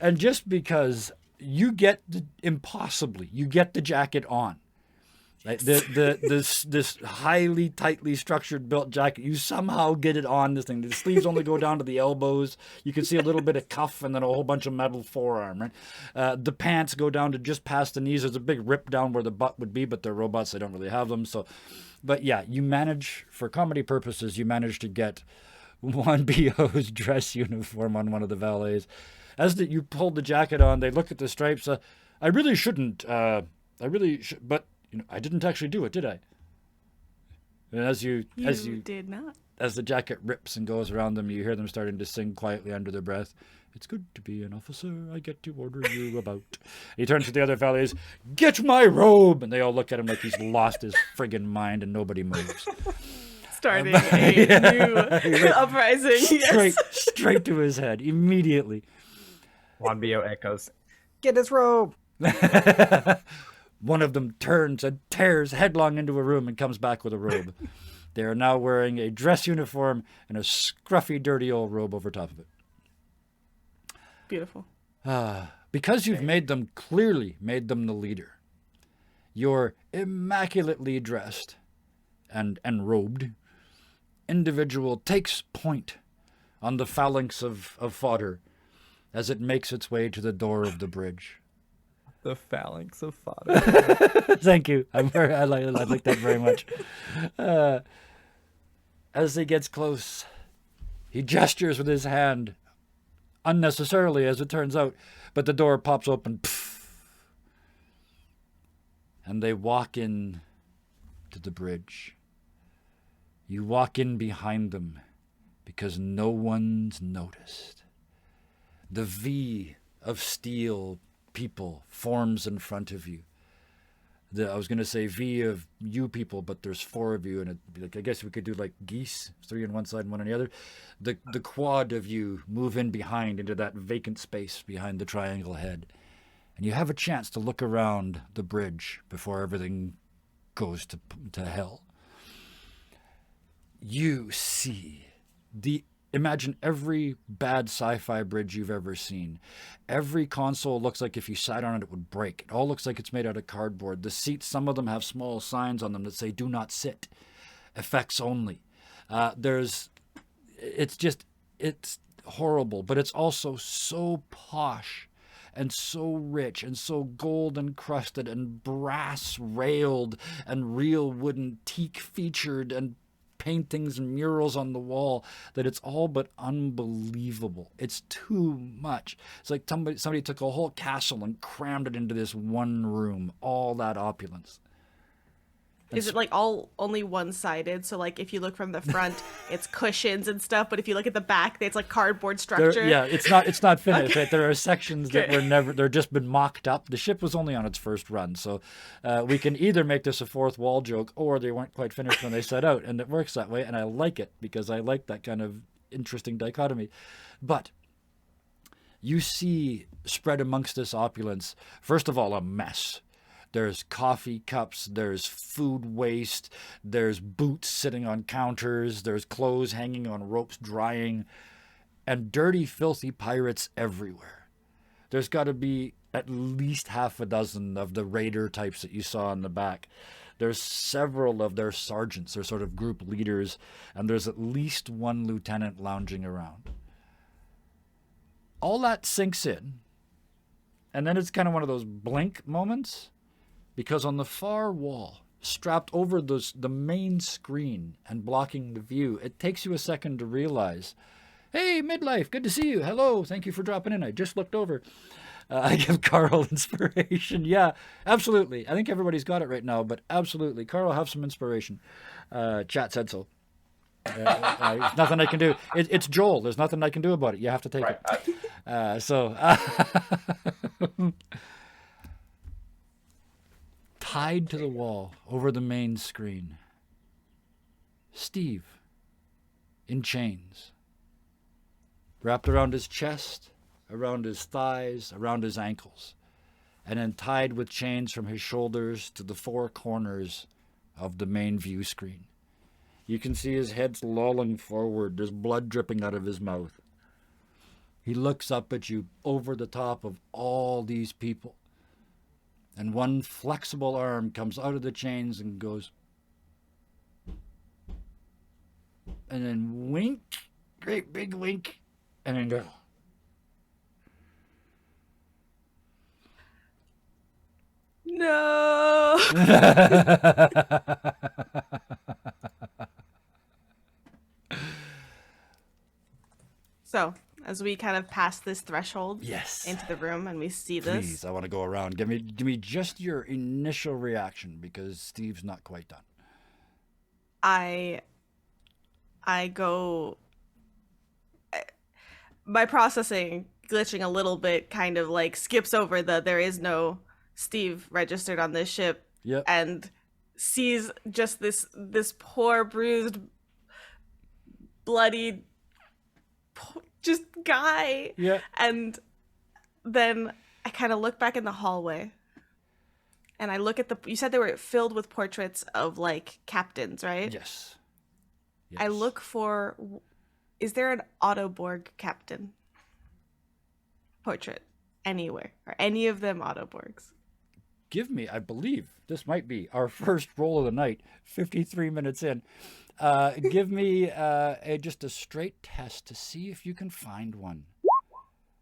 And just because you get you get the jacket on. Like this highly tightly structured built jacket, you somehow get it on this thing. The sleeves only go down to the elbows. You can see a little bit of cuff and then a whole bunch of metal forearm, right? The pants go down to just past the knees. There's a big rip down where the butt would be, but they're robots. They don't really have them. So, but yeah, you manage, for comedy purposes, you manage to get Juan B.O.'s dress uniform on one of the valets. you pulled the jacket on, they look at the stripes. I really shouldn't. I really should, but I didn't actually do it, did I? And as you did not. As the jacket rips and goes around them, you hear them starting to sing quietly under their breath. It's good to be an officer, I get to order you about. He turns to the other fellows, get my robe! And they all look at him like he's lost his friggin' mind and nobody moves. Starting a new uprising. Straight to his head, immediately. Wanbio echoes, get his robe! One of them turns and tears headlong into a room and comes back with a robe. They are now wearing a dress uniform and a scruffy, dirty old robe over top of it. Beautiful. Because you've clearly made them the leader. Your immaculately dressed and robed individual takes point on the phalanx of fodder as it makes its way to the door of the bridge. The phalanx of fodder. Thank you. I like that very much. As he gets close, he gestures with his hand, unnecessarily as it turns out, but the door pops open. And they walk in to the bridge. You walk in behind them because no one's noticed. The V of steel people forms in front of you. I was going to say V of you people, but there's 4 of you, and I guess we could do like geese, 3 on one side and 1 on the other. The quad of you move in behind into that vacant space behind the triangle head, and you have a chance to look around the bridge before everything goes to hell. You see imagine every bad sci-fi bridge you've ever seen. Every console looks like if you sat on it, it would break. It all looks like it's made out of cardboard. The seats, some of them have small signs on them that say, do not sit. Effects only. It's horrible, but it's also so posh and so rich and so gold encrusted and brass railed and real wooden teak featured and paintings and murals on the wall that it's all but unbelievable. It's too much. It's like somebody took a whole castle and crammed it into this one room, all that opulence. Is it like all only one-sided? So like if you look from the front, it's cushions and stuff, but if you look at the back, it's like cardboard structure. It's not finished. Okay. Right? There are sections that they're just been mocked up. The ship was only on its first run, so we can either make this a fourth wall joke, or they weren't quite finished when they set out, and it works that way. And I like it because I like that kind of interesting dichotomy. But you see, spread amongst this opulence, first of all, a mess. There's coffee cups, there's food waste, there's boots sitting on counters, there's clothes hanging on ropes drying, and dirty, filthy pirates everywhere. There's got to be at least half a dozen of the raider types that you saw in the back. There's several of their sergeants, their sort of group leaders, and there's at least 1 lieutenant lounging around. All that sinks in, and then it's kind of one of those blink moments. Because on the far wall, strapped over the main screen and blocking the view, it takes you a second to realize, hey, midlife, good to see you. Hello, thank you for dropping in. I just looked over. I give Carl inspiration. Yeah, absolutely. I think everybody's got it right now, but absolutely. Carl, have some inspiration. Chat said so. There's nothing I can do. It's Joel. There's nothing I can do about it. You have to take it. Tied to the wall over the main screen, Steve, in chains, wrapped around his chest, around his thighs, around his ankles, and then tied with chains from his shoulders to the 4 corners of the main view screen. You can see his head's lolling forward. There's blood dripping out of his mouth. He looks up at you over the top of all these people. And one flexible arm comes out of the chains and goes, and then wink, great big wink, and then go. No. So, as we kind of pass this threshold Yes. into the room and we see this. Please, I want to go around. Give me just your initial reaction because Steve's not quite done. I go, my processing glitching a little bit, kind of like skips over the there is no Steve registered on this ship. Yep. And sees just this poor, bruised, bloodied, just guy. Yeah. And then I kind of look back in the hallway, and I look at you said they were filled with portraits of like captains, right? Yes. I look for, is there an Autoborg captain portrait anywhere? Are any of them Autoborgs? Give me, I believe, this might be our first roll of the night, 53 minutes in. Give me just a straight test to see if you can find one.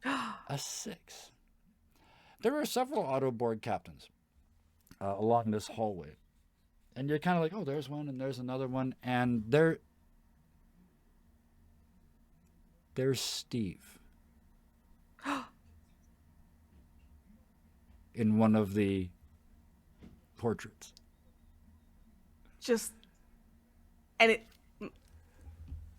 A 6. There are several Autoborg captains along this hallway. And you're kind of like, oh, there's one and there's another one. And there's Steve. In one of the portraits. Just, and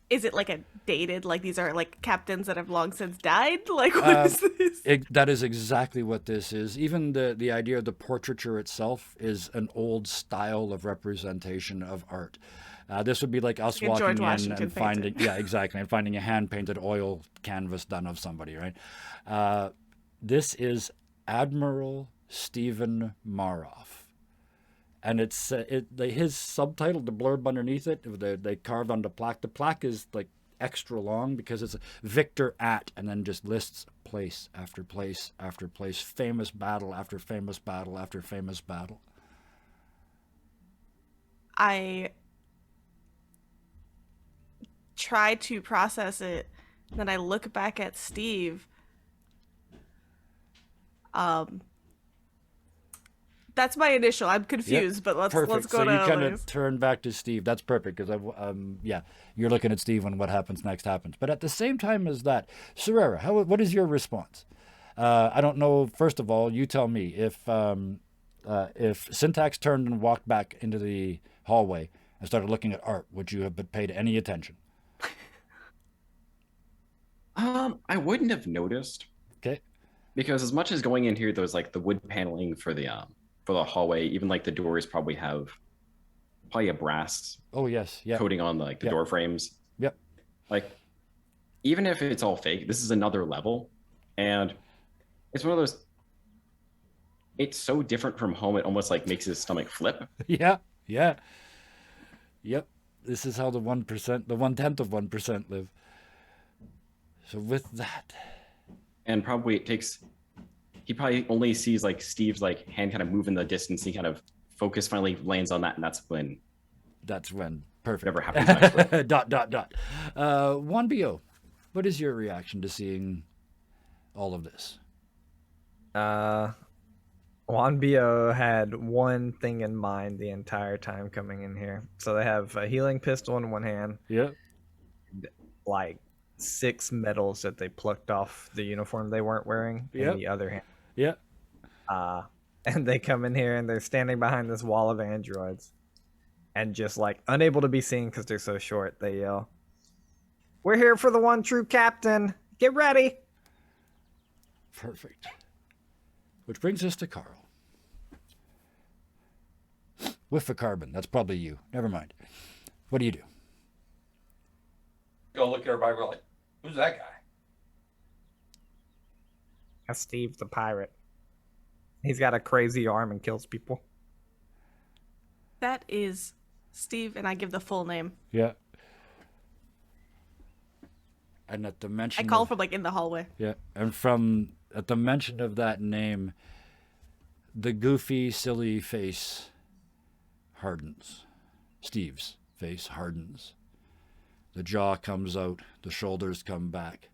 is it like a dated, like these are like captains that have long since died? Like what is this? That is exactly what this is. Even the idea of the portraiture itself is an old style of representation of art. This would be like us like walking in and finding, yeah, exactly, and finding a hand-painted oil canvas done of somebody, right? This is Admiral Stephen Maroff. And it's his subtitle, the blurb underneath it, they carved on the plaque. The plaque is like extra long because it's Victor at, and then just lists place after place after place, famous battle after famous battle after famous battle. I try to process it, then I look back at Steve. That's my initial. I'm confused, but let's go so to you kind others. of turn back to Steve. That's perfect because you're looking at Steve when what happens next happens. But at the same time as that, Serera, what is your response? I don't know. First of all, you tell me if Syntax turned and walked back into the hallway and started looking at art, would you have paid any attention? I wouldn't have noticed. Okay. Because as much as going in here, there's like the wood paneling for the hallway, even like the doors probably have a brass coating on the door frames. Yep. Like, even if it's all fake, this is another level, and it's one of those. It's so different from home; it almost like makes his stomach flip. Yep. This is how the 1%, the 1/10 of 1% live. So with that, and probably he probably only sees like Steve's like hand kind of move in the distance. He kind of focus finally lands on that, and that's when perfect. Whatever happens next. dot. 1BO, what is your reaction to seeing all of this? Juan Bio had one thing in mind the entire time coming in here. So they have a healing pistol in one hand. Yep. Like 6 medals that they plucked off the uniform they weren't wearing in the other hand. Yeah. And they come in here and they're standing behind this wall of androids. And just like unable to be seen because they're so short, they yell, "We're here for the one true captain. Get ready." Perfect. Which brings us to Carl. Whiff of carbon. That's probably you. Never mind. What do you do? Go look at everybody. We're like, who's that guy? That's Steve the pirate. He's got a crazy arm and kills people. That is Steve, and I give the full name. Yeah. And at the mention, I call from like in the hallway. Yeah, and at the mention of that name, the goofy, silly face hardens. Steve's face hardens. The jaw comes out. The shoulders come back.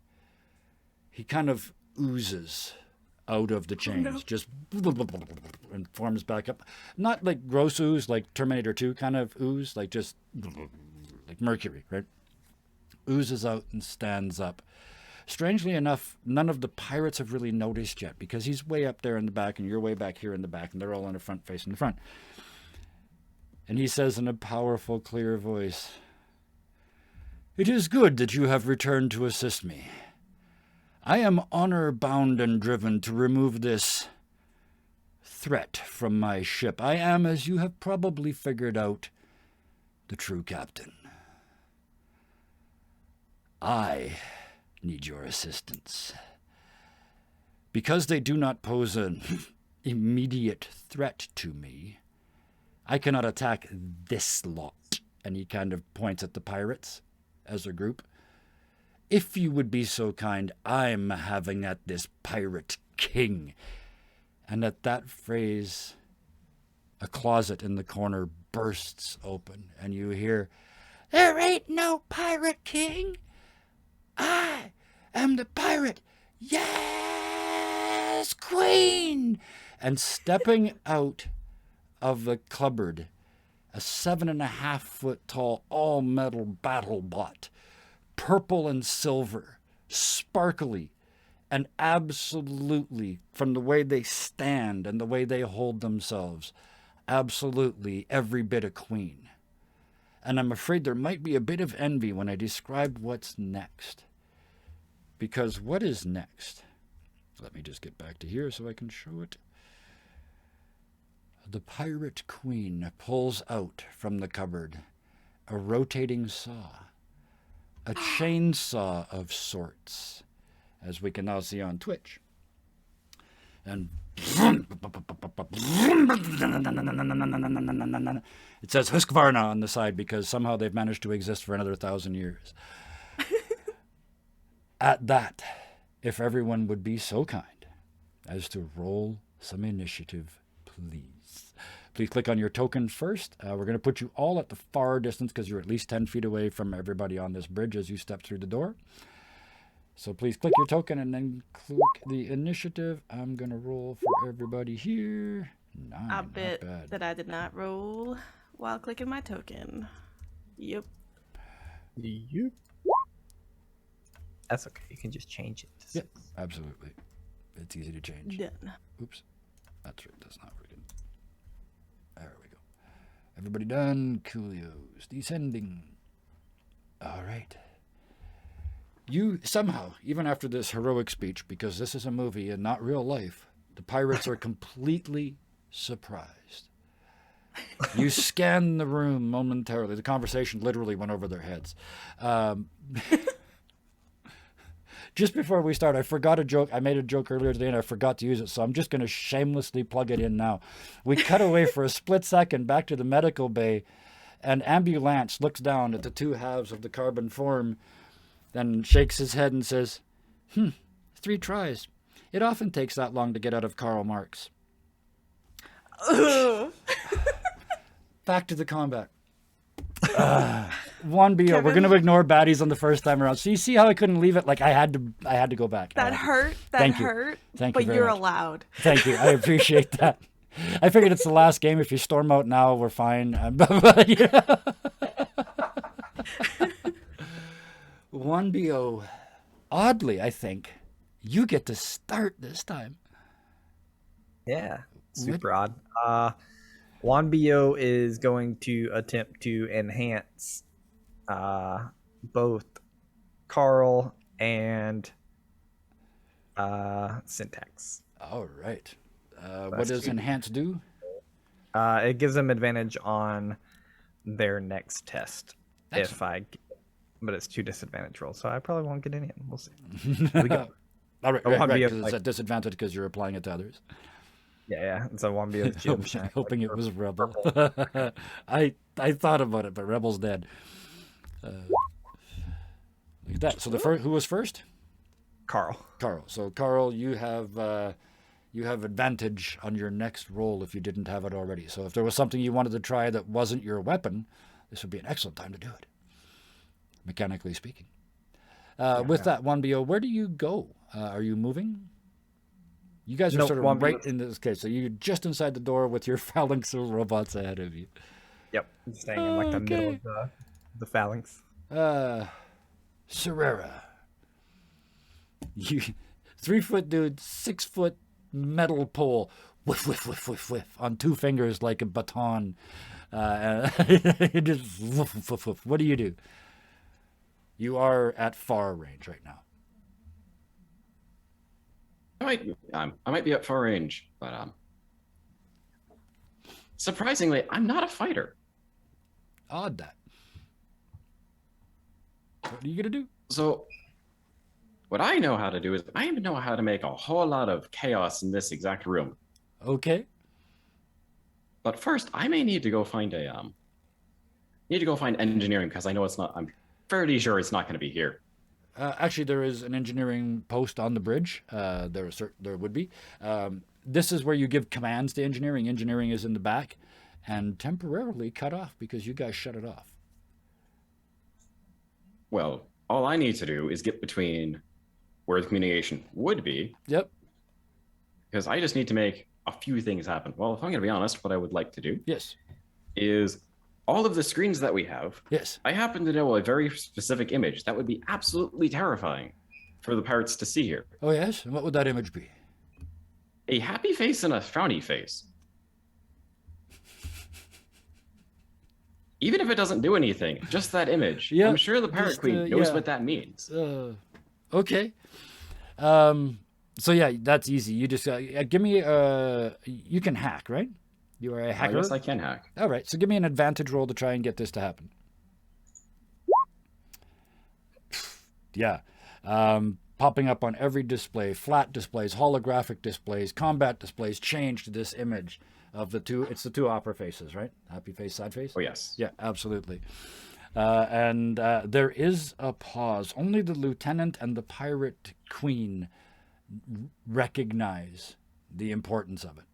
He kind of oozes out of the chains, just and forms back up. Not like gross ooze, like Terminator 2 kind of ooze, like just like mercury, right? Oozes out and stands up. Strangely enough, none of the pirates have really noticed yet because he's way up there in the back and you're way back here in the back and they're all in the front facing the front. And he says in a powerful, clear voice, "It is good that you have returned to assist me. I am honor-bound and driven to remove this threat from my ship. I am, as you have probably figured out, the true captain. I need your assistance. Because they do not pose an immediate threat to me, I cannot attack this lot." And he kind of points at the pirates as a group. "If you would be so kind, I'm having at this pirate king." And at that phrase, a closet in the corner bursts open, and you hear, "There ain't no pirate king. I am the pirate. Yes, queen!" And stepping out of the cupboard, a 7.5-foot tall, all-metal battle bot, purple and silver, sparkly, and absolutely, from the way they stand and the way they hold themselves, absolutely every bit a queen. And I'm afraid there might be a bit of envy when I describe what's next. Because what is next? Let me just get back to here so I can show it. The pirate queen pulls out from the cupboard a rotating saw, a chainsaw of sorts, as we can now see on Twitch. And it says Husqvarna on the side because somehow they've managed to exist for another 1,000 years. At that, if everyone would be so kind as to roll some initiative, please. Please click on your token first. We're going to put you all at the far distance because you're at least 10 feet away from everybody on this bridge as you step through the door. So please click your token and then click the initiative. I'm going to roll for everybody here. 9, I bet not bad. that I did not roll while clicking my token. Yep. Yep. That's okay. You can just change it. To Yep, absolutely. It's easy to change. Done. Oops. That's right. That's not working. There we go. Everybody done? Coolios. Descending. All right. You somehow, even after this heroic speech, because this is a movie and not real life, the pirates are completely surprised. You scan the room momentarily. The conversation literally went over their heads. Just before we start, I forgot a joke. I made a joke earlier today and I forgot to use it, so I'm just going to shamelessly plug it in now. We cut away for a split second back to the medical bay, and Ambulance looks down at the two halves of the carbon form, then shakes his head and says, 3 tries. It often takes that long to get out of Karl Marx. Back to the combat. 1BO. We're going to ignore baddies on the first time around. So you see how I couldn't leave it? Like I had to go back. That hurt. That hurt. Thank you but very you're much. allowed. Thank you. I appreciate that. I figured it's the last game. If you storm out now, we're fine. But, yeah. 1BO. Oddly, I think you get to start this time. Yeah, super odd. 1BO is going to attempt to enhance both Carl and Syntax. All right. What does enhance do? It gives them advantage on their next test. Excellent. But it's 2 disadvantage rolls, so I probably won't get any. We'll see. Here we go. All right, Or right, 1BO, because it's at disadvantage because you're applying it to others. Yeah. It's a 1BO gym shine. Hoping it was Rebel. I thought about it, but Rebel's dead. Look at that. So who was first? Carl. So Carl, you have advantage on your next roll if you didn't have it already. So if there was something you wanted to try that wasn't your weapon, this would be an excellent time to do it, mechanically speaking. With that 1BO, where do you go? Are you moving? You guys are sort of right in this case. So you're just inside the door with your phalanx of robots ahead of you. Yep. I'm staying in like the middle of the phalanx. Serera. You 3-foot dude, 6-foot metal pole, whiff, whiff, whiff, whiff, whiff, on 2 fingers like a baton. Just woof, woof, woof, woof. What do? You are at far range right now. I might be at far range, but surprisingly, I'm not a fighter. Odd that. What are you gonna do? So what I know how to do is I know how to make a whole lot of chaos in this exact room. Okay. But first, I may need to go find engineering because I know it's not. I'm fairly sure it's not going to be here. Actually, there is an engineering post on the bridge. There would be. This is where you give commands to engineering. Engineering is in the back, and temporarily cut off because you guys shut it off. Well, all I need to do is get between where the communication would be. Yep. Because I just need to make a few things happen. Well, if I'm going to be honest, what I would like to do Yes. is all of the screens that we have. Yes. I happen to know a very specific image that would be absolutely terrifying for the pirates to see here. Oh yes. And what would that image be? A happy face and a frowny face. Even if it doesn't do anything, just that image. Yeah, I'm sure the Pirate just, Queen knows yeah. what that means. Okay. So yeah, that's easy. You just give me you can hack, right? You are a hacker. Yes, I can hack. All right. So give me an advantage roll to try and get this to happen. Yeah. Popping up on every display, flat displays, holographic displays, combat displays, change to this image of the two. It's the 2 opera faces, right? Happy face, sad face. Oh, yes. Yeah, absolutely. And there is a pause. Only the lieutenant and the pirate queen recognize the importance of it.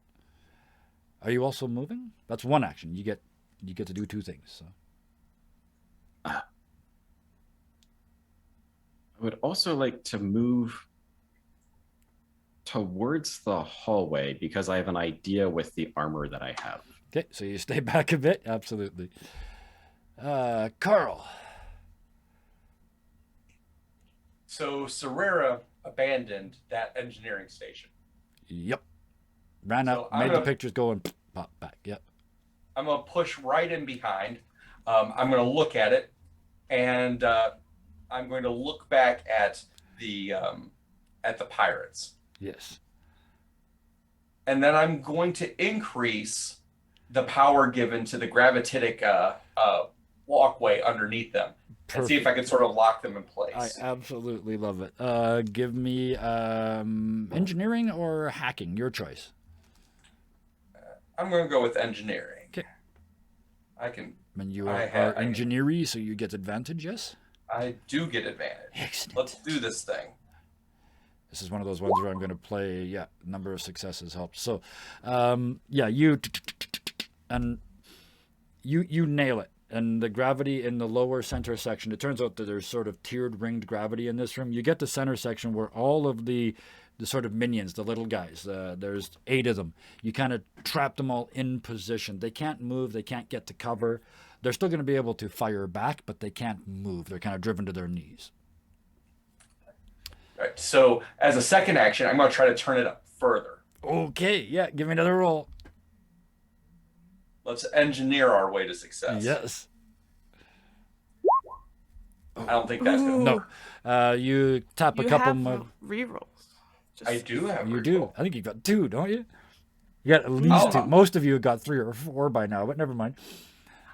Are you also moving? That's one action. You get to do 2 things. So. I would also like to move towards the hallway because I have an idea with the armor that I have. Okay, so you stay back a bit. Absolutely. Carl. So Serrera abandoned that engineering station. Yep. Ran So out, made the pictures go and pop back. Yep. I'm gonna push right in behind. I'm gonna look at it, and I'm going to look back at the pirates, Yes. and then I'm going to increase the power given to the gravitatic walkway underneath them, and see if I can sort of lock them in place. I absolutely love it. Give me engineering or hacking, your choice. I'm going to go with engineering. Okay. I can. And you I are have- I- engineering, so you get advantage, yes? I do get advantage. Excellent. Let's do this thing. This is one of those ones where I'm going to play, number of successes helps. So, you nail it. And the gravity in the lower center section, it turns out that there's sort of tiered ringed gravity in this room. You get the center section where all of the sort of minions, the little guys, there's 8 of them. You kind of trap them all in position. They can't move. They can't get to cover. They're still going to be able to fire back, but they can't move. They're kind of driven to their knees. All right. So as a second action, I'm going to try to turn it up further. Okay, yeah, give me another roll. Let's engineer our way to success. Yes. I don't think that's going to. No. You tap a You couple have more. rerolls. I do have. You reroll. do. I think you got 2, don't you? You got at least 2. Oh. Most of you got 3 or 4 by now, but never mind.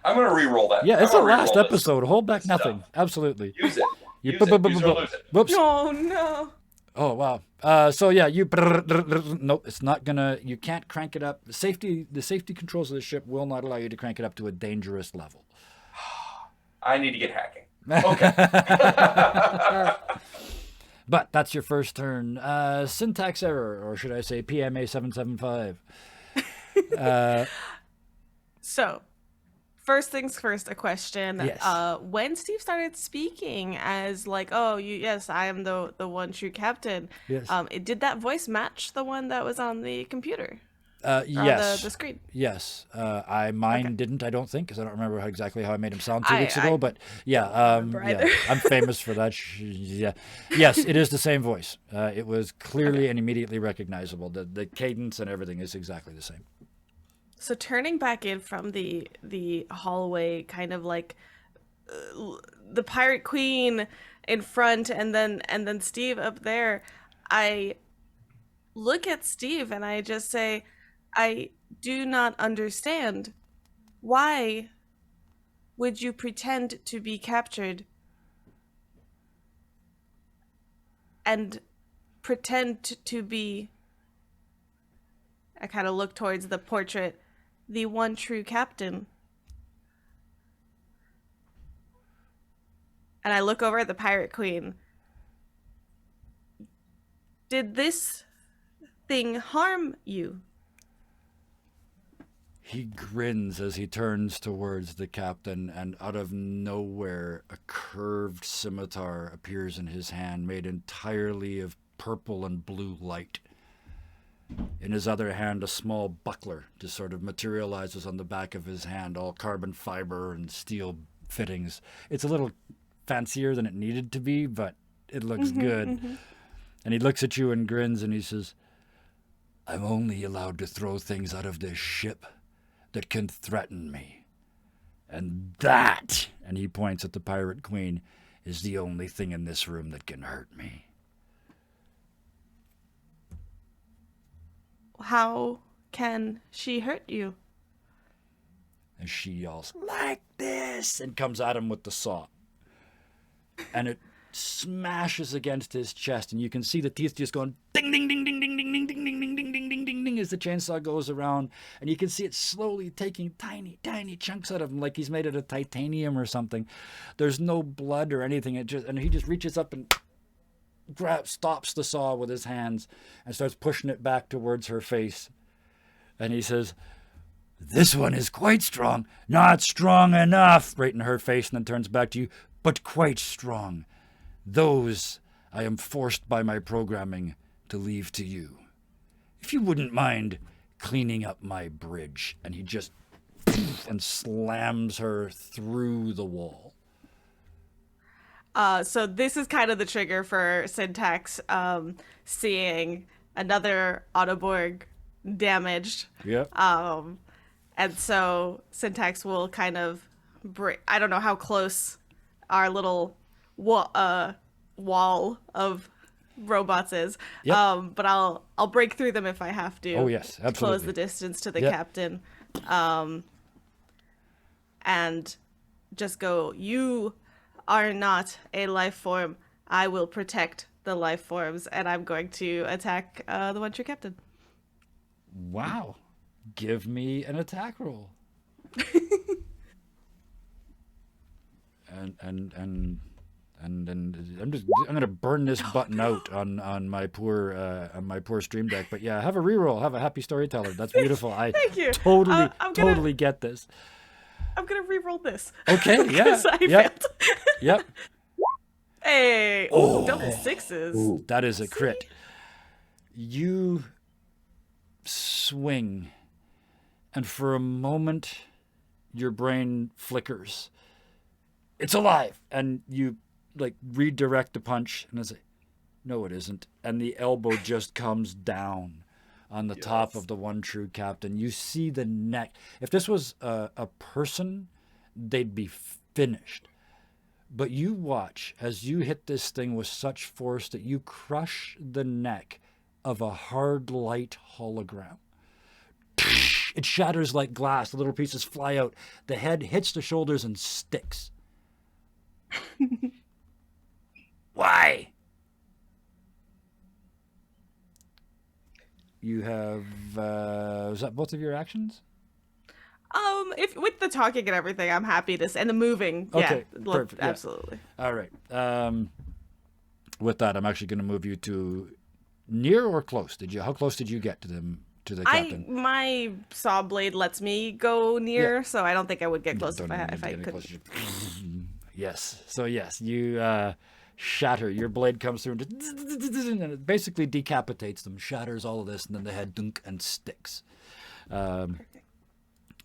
I'm going to re-roll that. Yeah, it's the I'm gonna last re-roll this. episode. Hold back stuff. nothing. Absolutely. Use it. You Use it. Use it or lose it. Whoops. Oh no. Oh wow. So yeah, you nope. It's not gonna. You can't crank it up. The safety controls of the ship will not allow you to crank it up to a dangerous level. I need to get hacking. Okay. But that's your first turn. Syntax error, or should I say PMA 775? So, first things first, a question. Yes. When Steve started speaking as like, "Oh, yes, I am the one true captain." Yes. Did that voice match the one that was on the computer? Yes. The screen. Yes. Mine Okay. didn't, I don't think, because I don't remember exactly how I made him sound I- 2 weeks I ago. But yeah, don't remember yeah, either. I'm famous for that. Yeah. Yes, it is the same voice. It was clearly and immediately recognizable. The cadence and everything is exactly the same. So turning back in from the hallway, kind of like the pirate queen in front, and then Steve up there, I look at Steve and I just say, I do not understand. Why would you pretend to be captured and pretend to be, I kind of look towards the portrait, the one true captain? And I look over at the pirate queen. Did this thing harm you? He grins as he turns towards the captain, and out of nowhere, a curved scimitar appears in his hand, made entirely of purple and blue light. In his other hand, a small buckler just sort of materializes on the back of his hand, all carbon fiber and steel fittings. It's a little fancier than it needed to be, but it looks good. And he looks at you and grins, and he says, I'm only allowed to throw things out of this ship that can threaten me. And that, and he points at the pirate queen, is the only thing in this room that can hurt me. How can she hurt you? And she yells, like this, and comes at him with the saw. And it smashes against his chest, and you can see the teeth just going ding, ding, ding, ding, ding, ding, ding, ding, ding, ding, ding, ding, ding, ding, ding, as the chainsaw goes around. And you can see it slowly taking tiny, tiny chunks out of him, like he's made out of titanium or something. There's no blood or anything. And he just reaches up and stops the saw with his hands and starts pushing it back towards her face. And he says, this one is quite strong. Not strong enough, right in her face, and then turns back to you, but quite strong. Those I am forced by my programming to leave to you. If you wouldn't mind cleaning up my bridge. And he just and slams her through the wall. So this is kind of the trigger for Syntax seeing another Autoborg damaged. Yep. And so Syntax will kind of I don't know how close our little wall of robots is. Yep. But I'll break through them if I have to. Oh, yes, absolutely. Close the distance to the Yep. captain. And just go, you are not a life form. I will protect the life forms, and I'm going to attack the one true captain. Wow. Give me an attack roll. and I'm gonna burn this button out on my poor stream deck. But yeah, have a reroll. Have a happy storyteller. That's beautiful. Thank you. Totally, I'm gonna- totally get this. I'm gonna re-roll this. Okay, yeah, 'Cause I yep, failed. yep. Hey, Oh. double sixes. Ooh. That is a crit. You swing, and for a moment, your brain flickers. It's alive, and you like redirect the punch, and it's like, no, it isn't. And the elbow just comes down on the top of the one true captain. You see the neck. If this was a person, they'd be finished. But you watch as you hit this thing with such force that you crush the neck of a hard light hologram. It shatters like glass. The little pieces fly out. The head hits the shoulders and sticks. Why? You have, was that both of your actions? If with the talking and everything, I'm happy to and the moving. Okay, yeah, perfect, yeah. absolutely. All right. With that, I'm actually going to move you to near or close. How close did you get to them, to the captain? My saw blade lets me go near, Yeah. so I don't think I would get close Don't if need I to get any could. closer. Yes. So yes, you shatter. Your blade comes through and it basically decapitates them, shatters all of this, and then the head dunk and sticks.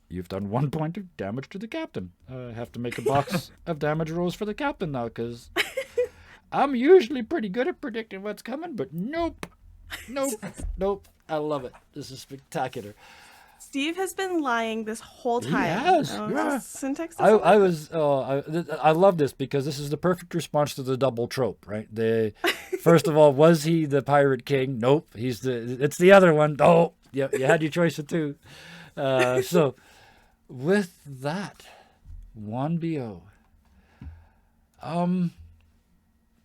You've done 1 point of damage to the captain. I have to make a box of damage rolls for the captain now, because I'm usually pretty good at predicting what's coming, but nope. I love it. This is spectacular. Steve has been lying this whole time. He has. Yeah. Syntax. I love this because this is the perfect response to the double trope, right? First of all, was he the pirate king? Nope. It's the other one. Oh, yeah, you had your choice of two. So, with that, 1BO.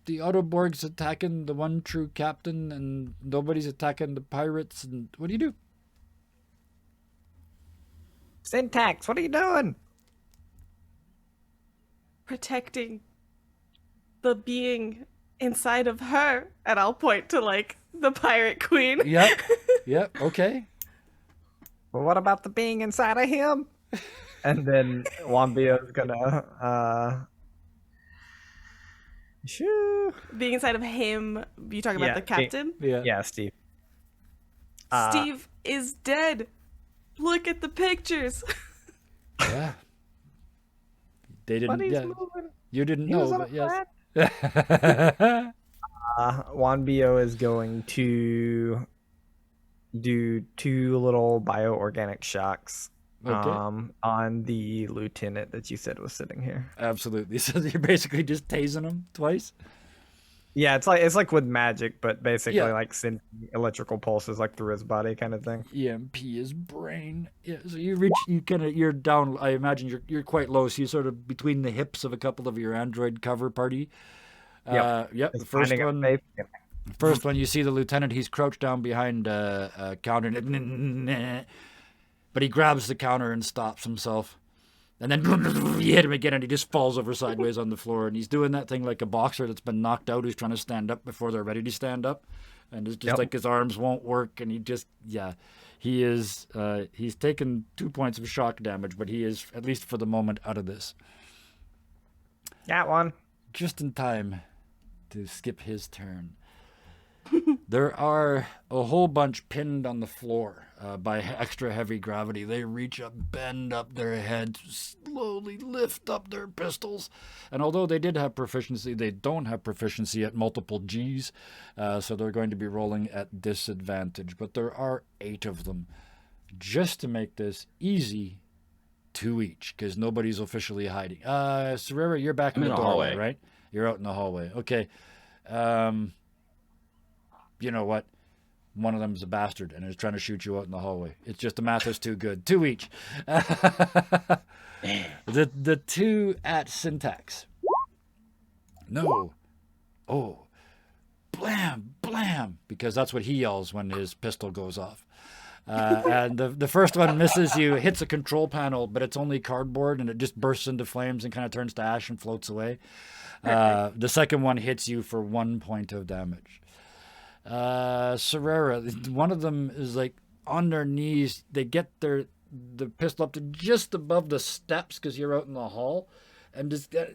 The Autoborg's attacking the one true captain, and nobody's attacking the pirates. And what do you do? Syntax, what are you doing? Protecting the being inside of her, and I'll point to like the pirate queen. Yep, okay. Well, what about the being inside of him? And then Wambio's gonna shoo. Being inside of him. You talking about the captain? Yeah, Steve. Steve is dead. Look at the pictures. Yeah. They didn't. But he's Yeah. moving. You didn't He know, was on but a yes. Wanbio is going to do 2 little bioorganic shocks on the lieutenant that you said was sitting here. Absolutely. So you're basically just tasing him twice? Yeah, it's like with magic, but basically Yeah. like sending electrical pulses like through his body kind of thing. EMP his brain. Yeah, so you're down. I imagine you're quite low, so you're sort of between the hips of a couple of your android cover party. Yep. The It's first finding a one. safe- First one, you see the lieutenant. He's crouched down behind a counter, but he grabs the counter and stops himself. And then you hit him again, and he just falls over sideways on the floor. And he's doing that thing like a boxer that's been knocked out who's trying to stand up before they're ready to stand up. And it's just like his arms won't work. And he is, he's taken 2 points of shock damage, but he is, at least for the moment, out of this. Got one. Just in time to skip his turn. There are a whole bunch pinned on the floor by extra heavy gravity. They reach up, bend up their heads, slowly lift up their pistols. And although they did have proficiency, they don't have proficiency at multiple Gs. So they're going to be rolling at disadvantage. But there are 8 of them. Just to make this easy, 2 each, because nobody's officially hiding. Serera, you're back in the doorway, right? You're out in the hallway. Okay. You know what? One of them's a bastard and is trying to shoot you out in the hallway. It's just the math is too good. 2 each. The 2 at Syntax. No. Oh. Blam, blam. Because that's what he yells when his pistol goes off. And the first one misses you, hits a control panel, but it's only cardboard, and it just bursts into flames and kind of turns to ash and floats away. The second one hits you for 1 point of damage. Serera, one of them is like on their knees. They get the pistol up to just above the steps because you're out in the hall, and just because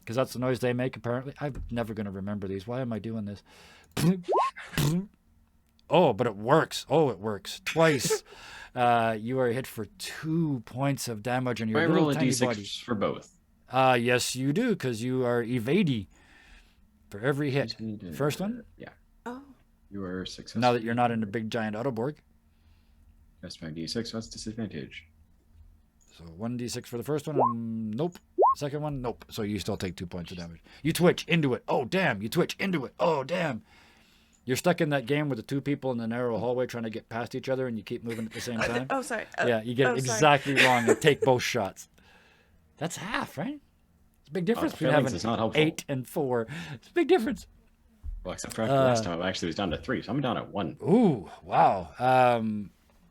that's the noise they make. Apparently, I'm never going to remember these. Why am I doing this? Oh, but it works. Oh, it works twice. You are hit for 2 points of damage, and your I little roll a tiny d6 body. for both. Yes, you do, because you are evading for every hit. First one? Yeah. Oh. You are successful. Now that you're not in a big giant Autoborg. That's my d6, so that's disadvantage. So 1d6 for the first one. Nope. Second one? Nope. So you still take 2 points of damage. You twitch into it. Oh, damn. You twitch into it. Oh, damn. You're stuck in that game with the 2 people in the narrow hallway trying to get past each other, and you keep moving at the same time. Oh, sorry. Yeah, you get it exactly wrong and take both shots. That's half, right? It's a big difference between having is not helpful. 8 and 4. It's a big difference. Well, except for after last time, I actually was down to 3, so I'm down at 1. Ooh, wow.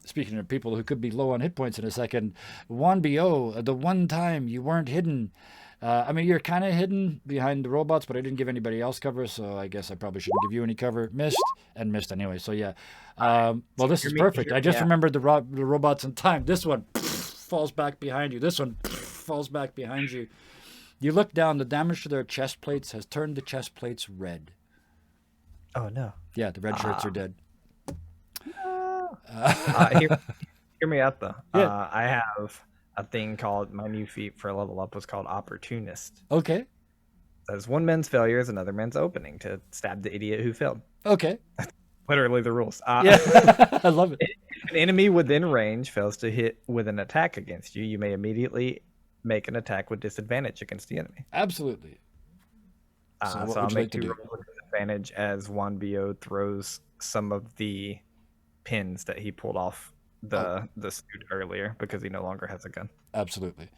Speaking of people who could be low on hit points in a second, 1BO, the one time you weren't hidden. I mean, you're kind of hidden behind the robots, but I didn't give anybody else cover, so I guess I probably shouldn't give you any cover. Missed anyway, so yeah. Well, this is perfect. I just remembered the robots in time. This one falls back behind you. This one falls back behind you. You look down. The damage to their chest plates has turned the chest plates red. Oh no. Yeah, the red shirts are dead. Hear me out though. Yeah. I have a thing called, my new feat for level up was called Opportunist. Okay. Says one man's failure is another man's opening to stab the idiot who failed. Okay. Literally the rules. Yeah, I love it. If an enemy within range fails to hit with an attack against you, you may immediately make an attack with disadvantage against the enemy. Absolutely. So So, what I'll would you make like to 2 do? rolls with disadvantage as Juan Bio throws some of the pins that he pulled off the suit earlier because he no longer has a gun. Absolutely.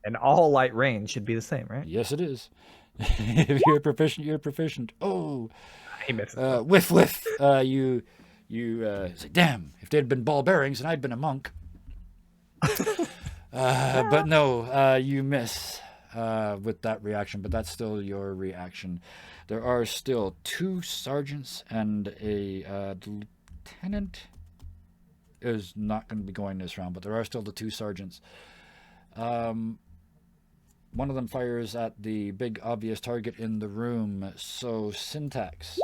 And all light range should be the same, right? Yes, it is. If you're proficient, you're proficient. Oh, He misses. whiff. You say, damn, if they'd been ball bearings and I'd been a monk. But no, you miss with that reaction, but that's still your reaction. There are still 2 sergeants and a lieutenant is not going to be going this round, but there are still the 2 sergeants. One of them fires at the big obvious target in the room. So Syntax.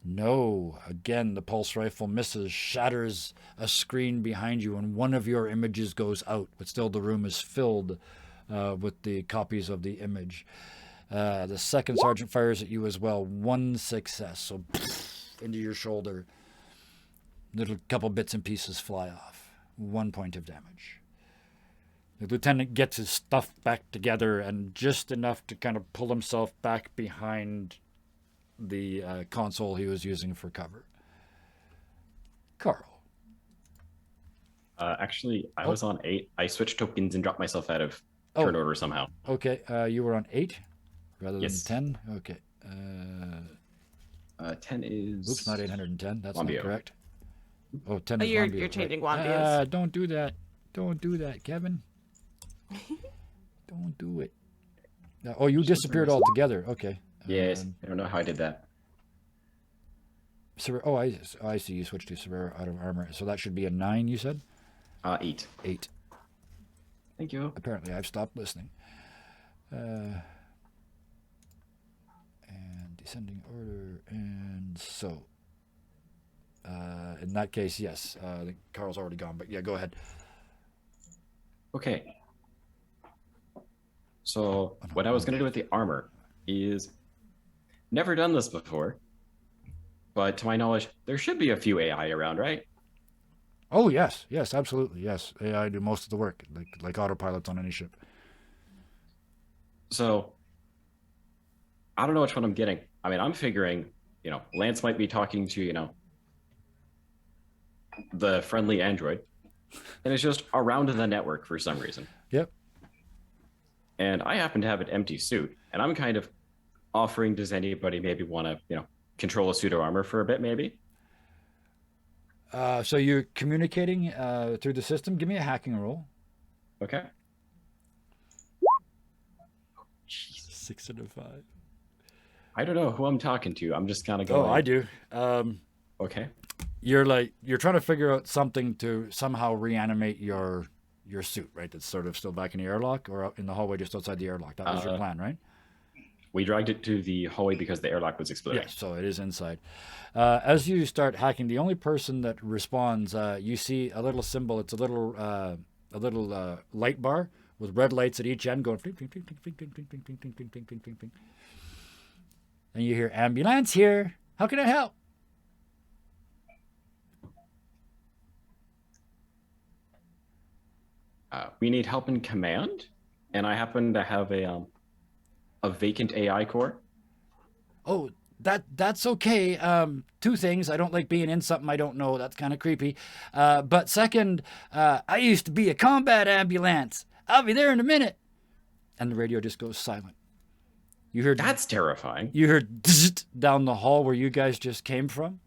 No. Again, the pulse rifle misses, shatters a screen behind you, and one of your images goes out, but still the room is filled with the copies of the image. The second sergeant fires at you as well. 1 success. So into your shoulder. Little couple bits and pieces fly off. 1 point of damage. The lieutenant gets his stuff back together and just enough to kind of pull himself back behind the console he was using for cover. Carl. Actually, I was on 8. I switched tokens and dropped myself out of turn order somehow. Okay, you were on 8 rather Yes. than 10? Okay. 10 is... Oops, not 810. That's Wambio. not correct. Oh, 10 is You're Wambio, changing right. Wambios. Don't do that. Don't do that, Kevin. Don't do it. Oh, you disappeared altogether. Okay. Yes, I don't know how I did that. I see. You switched to Severa out of armor. So that should be a 9, you said? 8. 8. Thank you. Apparently, I've stopped listening. And descending order. And so. In that case, yes. I think Carl's already gone. But yeah, go ahead. Okay. So what I was going to do with the armor is never done this before, but to my knowledge, there should be a few AI around, right? Oh, yes. Yes, absolutely. Yes. AI do most of the work, like autopilots on any ship. So I don't know which one I'm getting. I mean, I'm figuring, Lance might be talking to, the friendly android, and it's just around the network for some reason. Yep. And I happen to have an empty suit, and I'm kind of offering, does anybody maybe want to, control a pseudo armor for a bit, maybe? So you're communicating through the system. Give me a hacking roll. Okay. 6 out of 5. I don't know who I'm talking to. I'm just kind of going. Oh, I do. Okay. You're trying to figure out something to somehow reanimate your suit, right? That's sort of still back in the airlock or out in the hallway just outside the airlock. That was your plan, right? We dragged it to the hallway because the airlock was exploding. Yes, so it is inside. As you start hacking, the only person that responds, you see a little symbol. It's a little light bar with red lights at each end going fling, fling, fling, fling, fling, fling, fling, fling, fling, fling, fling, fling, fling, fling. And you hear ambulance here. How can I help? We need help in command, and I happen to have a vacant AI core. Oh, that's okay. 2 things. I don't like being in something I don't know. That's kind of creepy. But second, I used to be a combat ambulance. I'll be there in a minute. And the radio just goes silent. You heard That's terrifying. You heard down the hall where you guys just came from.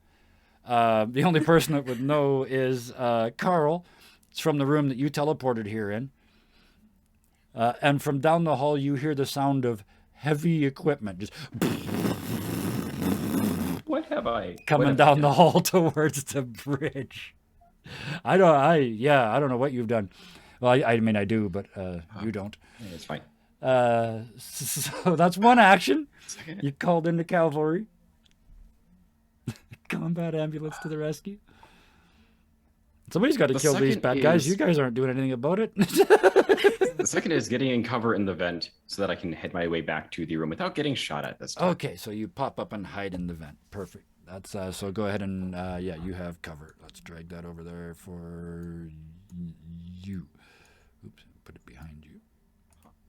The only person that would know is Carl. It's from the room that you teleported here in. And from down the hall, you hear the sound of heavy equipment just coming down the hall towards the bridge. I don't know what you've done. Well, I mean, I do, but you don't. It's fine. So that's one action. Second. You called in the cavalry. Combat ambulance to the rescue. Somebody's got to The kill these second bad guys. is- You guys aren't doing anything about it. The second is getting in cover in the vent so that I can head my way back to the room without getting shot at this time. Okay, so you pop up and hide in the vent. Perfect. That's so go ahead and yeah, you have cover. Let's drag that over there for you. Oops, put it behind you.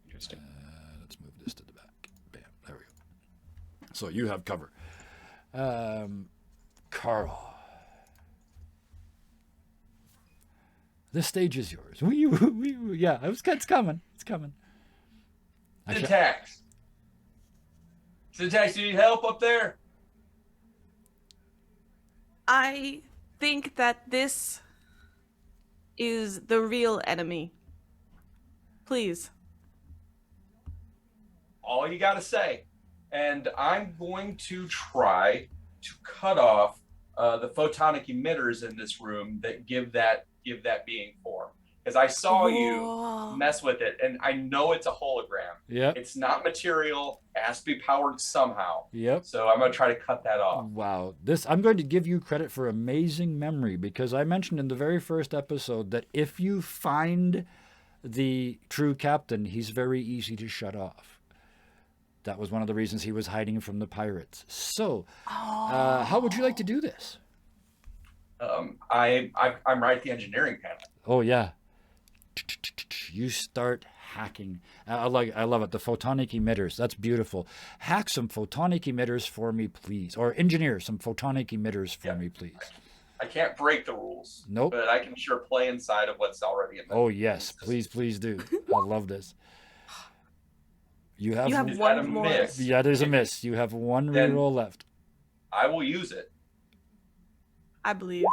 Interesting. Let's move this to the back. Bam, there we go. So you have cover. Carl. This stage is yours. Yeah, it's coming. It's coming. Syntax. Syntax, do you need help up there? I think that this is the real enemy. Please. All you gotta say. And I'm going to try to cut off the photonic emitters in this room that give that being form. Because I saw you Whoa. mess with it, and I know it's a hologram. Yep. It's not material. It has to be powered somehow. Yep. So I'm gonna try to cut that off. Wow. I'm going to give you credit for amazing memory because I mentioned in the very first episode that if you find the true captain, he's very easy to shut off. That was one of the reasons he was hiding from the pirates. So, how would you like to do this? I'm right at the engineering panel. Oh yeah. You start hacking. I love it. The photonic emitters. That's beautiful. Hack some photonic emitters for me, please. Or engineer some photonic emitters for me, please. I can't break the rules. Nope. But I can sure play inside of what's already in there. Oh yes, please do. I love this. You have You have Is one that a more. miss? Yeah, there's a miss. You have one Then- reroll left. I will use it. I believe.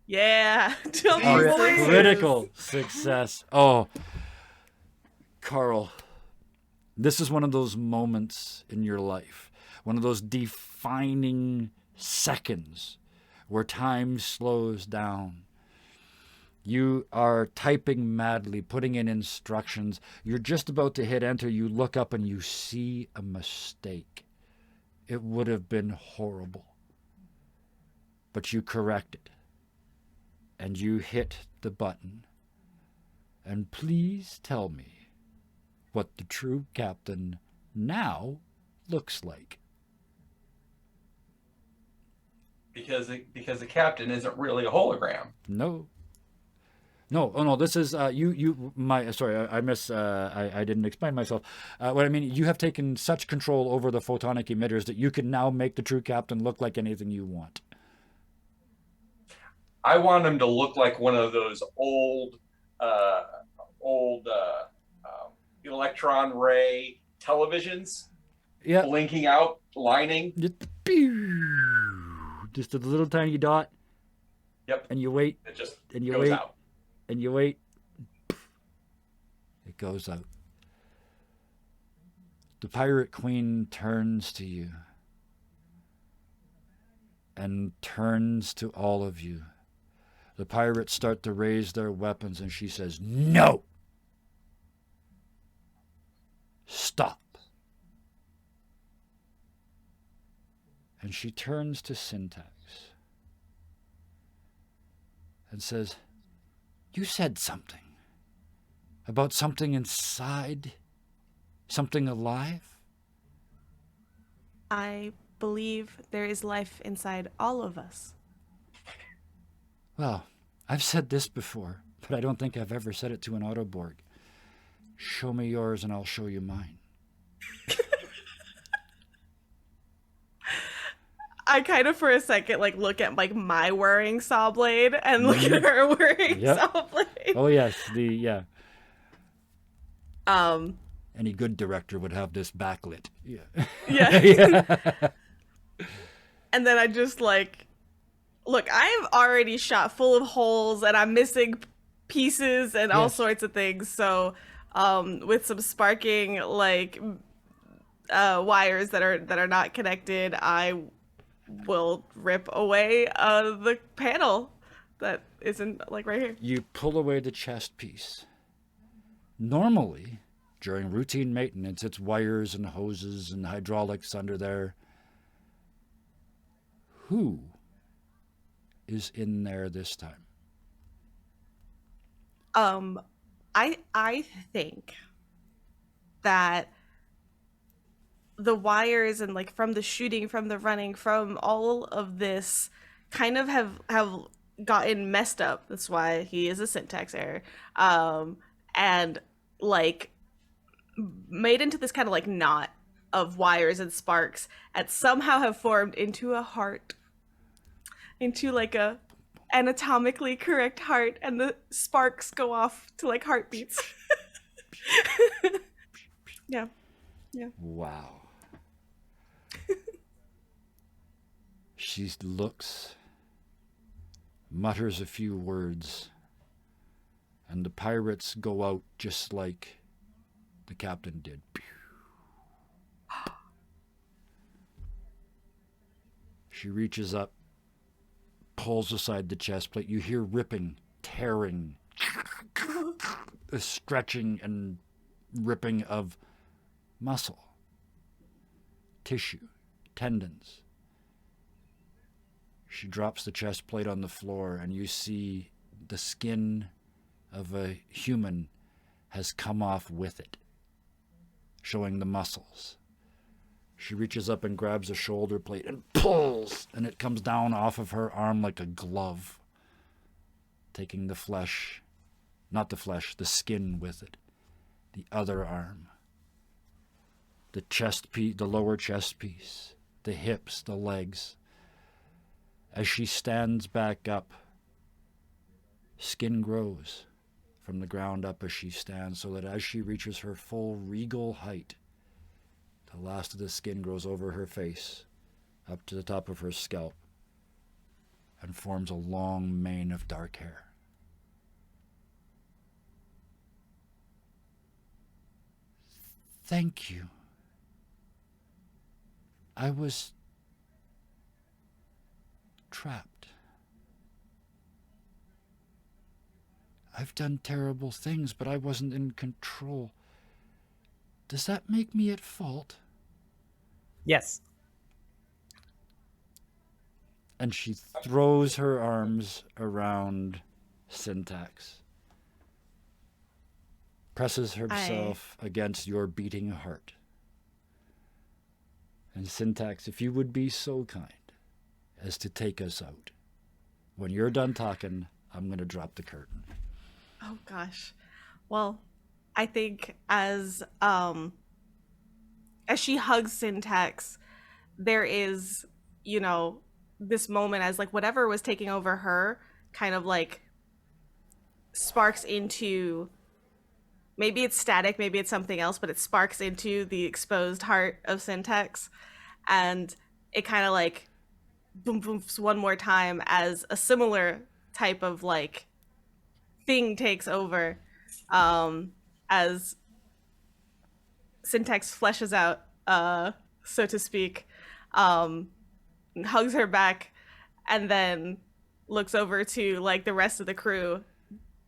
Yeah. Tell me Oh, more. Critical success. Oh, Carl, this is one of those moments in your life, one of those defining seconds where time slows down. You are typing madly, putting in instructions. You're just about to hit enter. You look up and you see a mistake. It would have been horrible. But you correct it. And you hit the button. And please tell me what the true captain now looks like. Because the captain isn't really a hologram. No. No, oh no, this is, sorry, I didn't explain myself. What I mean, you have taken such control over the photonic emitters that you can now make the true captain look like anything you want. I want him to look like one of those old electron ray televisions, Yeah. blinking out, lining. Just a little tiny dot. Yep. And you wait, It just and you goes wait, out. and you wait. It goes out. The pirate queen turns to you and turns to all of you. The pirates start to raise their weapons and she says, "No! Stop." And she turns to Syntax and says, "You said something about something inside, something alive?" I believe there is life inside all of us. Well, I've said this before, but I don't think I've ever said it to an Autoborg. Show me yours and I'll show you mine. I kind of for a second look at my wearing saw blade and look at her wearing Yep. saw blade. Oh yes, yeah. Um Any good director would have this backlit. Yeah. yeah. Yeah. And then I just look, I've already shot full of holes and I'm missing pieces and all Yes. sorts of things. So with some sparking wires that are not connected, I will rip away the panel that isn't right here. You pull away the chest piece. Normally, during routine maintenance. It's wires and hoses and hydraulics under there. Who is in there this time? I think that the wires and like from the shooting, from the running, from all of this kind of have gotten messed up. That's why he is a syntax error. And like made into this kind of like knot of wires and sparks and somehow have formed into a heart. Into like a anatomically correct heart, and the sparks go off to like heartbeats. Yeah. Wow. She looks, mutters a few words, and the pirates go out just like the captain did. She reaches up, pulls aside the chest plate. You hear ripping, tearing, stretching and ripping of muscle, tissue, tendons. She drops the chest plate on the floor, and you see the skin of a human has come off with it, showing the muscles. She reaches up and grabs a shoulder plate and pulls, and it comes down off of her arm like a glove, taking the flesh, not the flesh, the skin with it. The other arm, the chest piece, the lower chest piece, the hips, the legs. As she stands back up, skin grows from the ground up as she stands, so that as she reaches her full regal height, the last of the skin grows over her face, up to the top of her scalp, and forms a long mane of dark hair. Thank you. I was trapped. I've done terrible things, but I wasn't in control. Does that make me at fault? Yes. And she throws her arms around Syntax, presses herself against your beating heart. And Syntax, if you would be so kind as to take us out. When you're done talking, I'm going to drop the curtain. Oh gosh. Well, I think as she hugs Syntax, there is, you know, this moment as like whatever was taking over her kind of like sparks into, maybe it's static, maybe it's something else, but it sparks into the exposed heart of Syntax, and it kind of like boom booms one more time as a similar type of like thing takes over, as Syntax fleshes out, so to speak, hugs her back, and then looks over to like the rest of the crew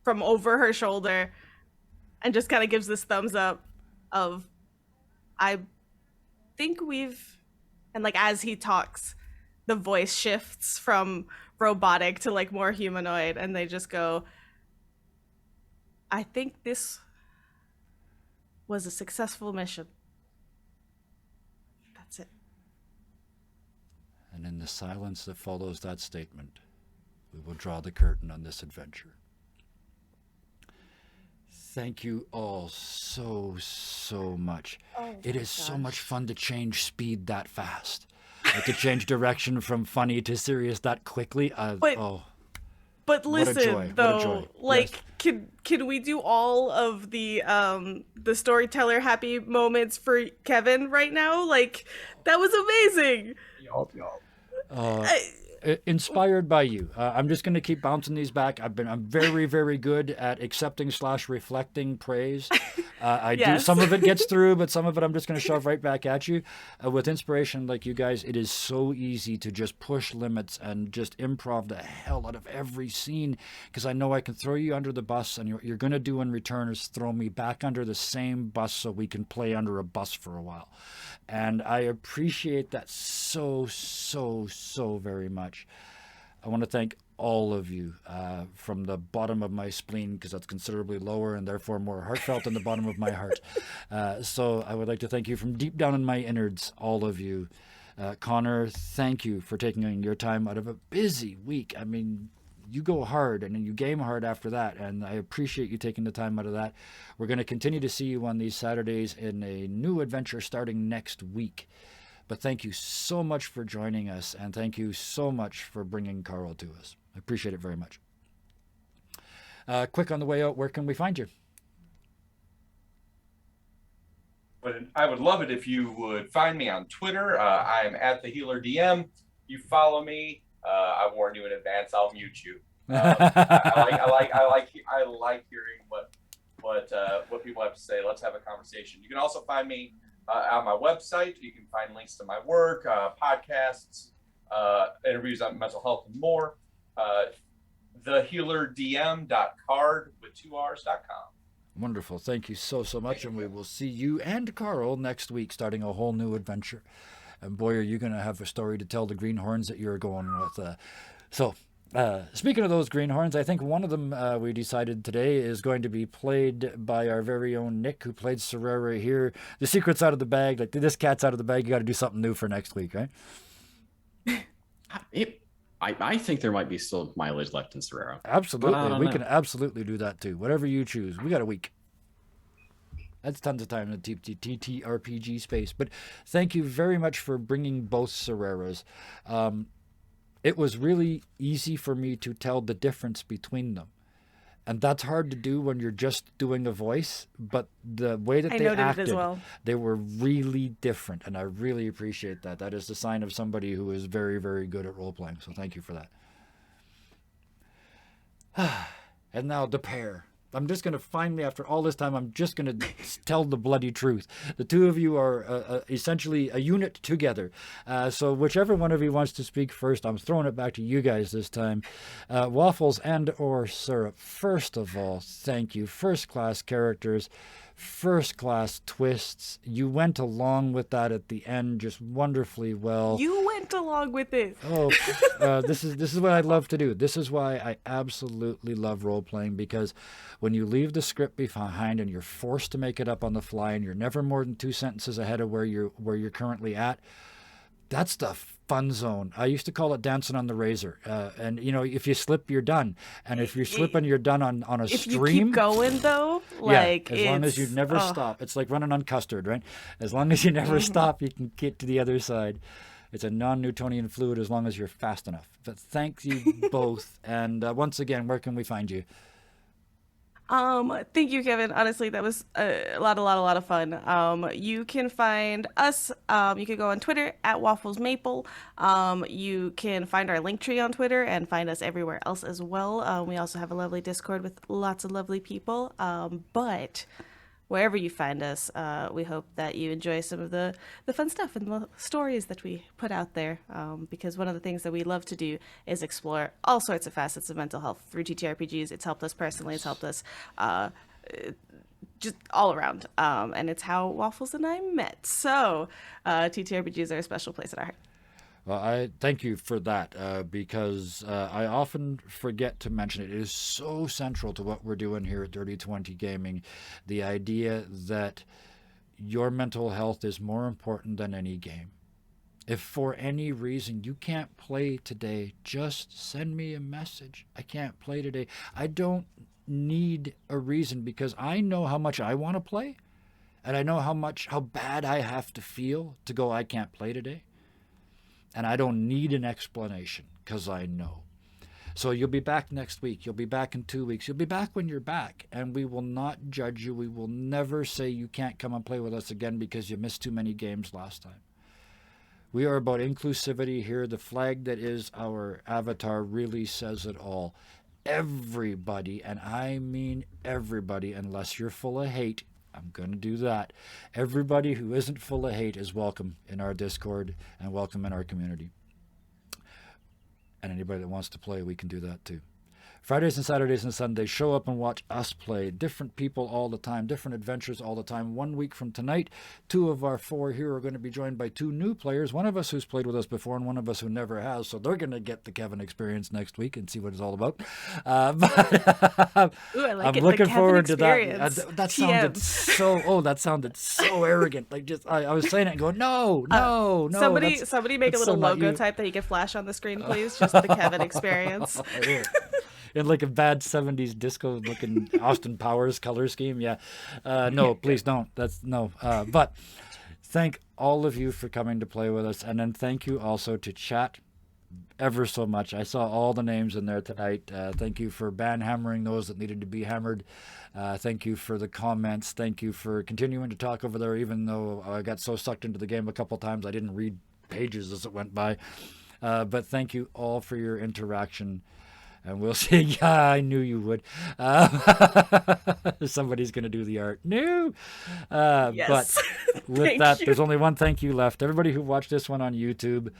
from over her shoulder and just kind of gives this thumbs up of, I think we've, and like as he talks, the voice shifts from robotic to like more humanoid, and they just go, I think this was a successful mission. That's it. And in the silence that follows that statement, we will draw the curtain on this adventure. Thank you all so much. It is so much fun to change speed that fast. Like to change direction from funny to serious that quickly. But listen, though, like, yes. can we do all of the storyteller happy moments for Kevin right now? Like, that was amazing. inspired by you. I'm just going to keep bouncing these back. I'm very, very good at accepting / reflecting praise. I do. Yes. Some of it gets through, but some of it I'm just going to shove right back at you. With inspiration like you guys, it is so easy to just push limits and just improv the hell out of every scene, because I know I can throw you under the bus, and you're going to do in return is throw me back under the same bus so we can play under a bus for a while. And I appreciate that so very much. I want to thank all of you from the bottom of my spleen, because that's considerably lower and therefore more heartfelt than the bottom of my heart. So I would like to thank you from deep down in my innards, all of you. Connor, thank you for taking your time out of a busy week. I mean, you go hard and you game hard after that, and I appreciate you taking the time out of that. We're going to continue to see you on these Saturdays in a new adventure starting next week. But thank you so much for joining us, and thank you so much for bringing Carl to us. I appreciate it very much. Quick on the way out, where can we find you? But I would love it if you would find me on Twitter. I'm at the Healer DM. You follow me. I warn you in advance. I'll mute you. I like hearing what people have to say. Let's have a conversation. You can also find me on my website. You can find links to my work, podcasts, interviews on mental health, and more. thehealerdm.card with 2Rs.com. Wonderful. Thank you so much. And we will see you and Carl next week, starting a whole new adventure. And boy, are you going to have a story to tell the greenhorns that you're going with. Speaking of those greenhorns, I think one of them we decided today is going to be played by our very own Nick, who played Serera here. The secret's out of the bag. Like, this cat's out of the bag. You got to do something new for next week, right? I think there might be still mileage left in Serera. Absolutely. We can absolutely do that too. Whatever you choose. We got a week. That's tons of time in the TTRPG space. But thank you very much for bringing both Sereras. It was really easy for me to tell the difference between them. And that's hard to do when you're just doing a voice. But the way that they acted, they were really different. And I really appreciate that. That is the sign of somebody who is very, very good at role-playing. So thank you for that. And now the pair. I'm just going to finally, after all this time, I'm just going to tell the bloody truth. The two of you are essentially a unit together. So whichever one of you wants to speak first, I'm throwing it back to you guys this time. Waffles and or Syrup, first of all, thank you. First-class characters, first-class twists. You went along with that at the end just wonderfully well. You went along with it. Oh, this is what I love to do. This is why I absolutely love role-playing, because when you leave the script behind and you're forced to make it up on the fly, and you're never more than 2 sentences ahead of where you're currently at, that's the fun zone. I used to call it dancing on the razor. And you know, if you slip, you're done. And if you're slipping, you're done on a if stream. If you keep going though, like, yeah, as long as you never stop. It's like running on custard, right? As long as you never stop, you can get to the other side. It's a non-Newtonian fluid as long as you're fast enough. But thank you both. And once again, where can we find you? Thank you, Kevin. Honestly, that was a lot of fun. You can find us. You can go on Twitter at Waffles Maple. You can find our link tree on Twitter and find us everywhere else as well. We also have a lovely Discord with lots of lovely people. But wherever you find us, we hope that you enjoy some of the fun stuff and the stories that we put out there. Because one of the things that we love to do is explore all sorts of facets of mental health through TTRPGs. It's helped us personally. It's helped us just all around. And it's how Waffles and I met. So TTRPGs are a special place in our heart. Well, I thank you for that, because I often forget to mention it. It is so central to what we're doing here at Dirty 20 Gaming, the idea that your mental health is more important than any game. If for any reason you can't play today, just send me a message. I can't play today. I don't need a reason, because I know how much I want to play, and I know how bad I have to feel to go, I can't play today. And I don't need an explanation, because I know. So you'll be back next week. You'll be back in 2 weeks. You'll be back when you're back. And we will not judge you. We will never say you can't come and play with us again because you missed too many games last time. We are about inclusivity here. The flag that is our avatar really says it all. Everybody, and I mean everybody, unless you're full of hate, I'm going to do that. Everybody who isn't full of hate is welcome in our Discord and welcome in our community. And anybody that wants to play, we can do that too. Fridays and Saturdays and Sundays, show up and watch us play. Different people all the time, different adventures all the time. 1 week from tonight, 2 of our 4 here are going to be joined by 2 new players. One of us who's played with us before and one of us who never has. So they're going to get the Kevin experience next week and see what it's all about. Ooh, I like I'm it. looking The forward to experience. that sounded that sounded so arrogant. Like just I was saying it and going, no. Somebody make a that's little so not logo you. type that you can flash on the screen, please. Just the Kevin experience. In like a bad 70s disco looking Austin Powers color scheme. Yeah. No, please don't. That's no. But thank all of you for coming to play with us. And then thank you also to chat ever so much. I saw all the names in there tonight. Thank you for ban hammering those that needed to be hammered. Thank you for the comments. Thank you for continuing to talk over there, even though I got so sucked into the game a couple times I didn't read pages as it went by. But thank you all for your interaction. And we'll see. Yeah, I knew you would. Somebody's going to do the art. No. Yes. But with that, there's only one thank you left. Everybody who watched this one on YouTube,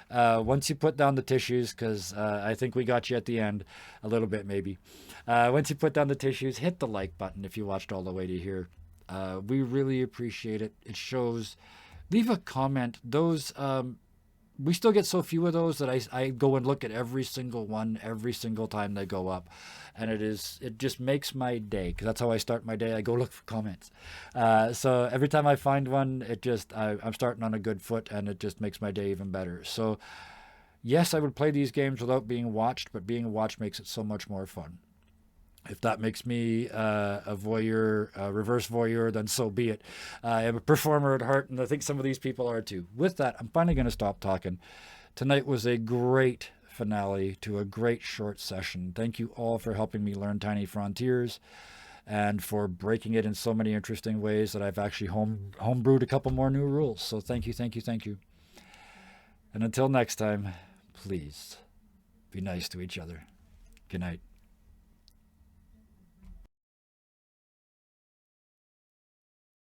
once you put down the tissues, because I think we got you at the end a little bit maybe. Once you put down the tissues, hit the like button if you watched all the way to here. We really appreciate it. It shows. Leave a comment. Those... we still get so few of those that I go and look at every single one every single time they go up, and it just makes my day, because that's how I start my day. I go look for comments, so every time I find one, I'm starting on a good foot, and it just makes my day even better. So yes, I would play these games without being watched, but being watched makes it so much more fun. If that makes me a voyeur, a reverse voyeur, then so be it. I am a performer at heart, and I think some of these people are too. With that, I'm finally going to stop talking. Tonight was a great finale to a great short session. Thank you all for helping me learn Tiny Frontiers and for breaking it in so many interesting ways that I've actually homebrewed a couple more new rules. So thank you. And until next time, please be nice to each other. Good night.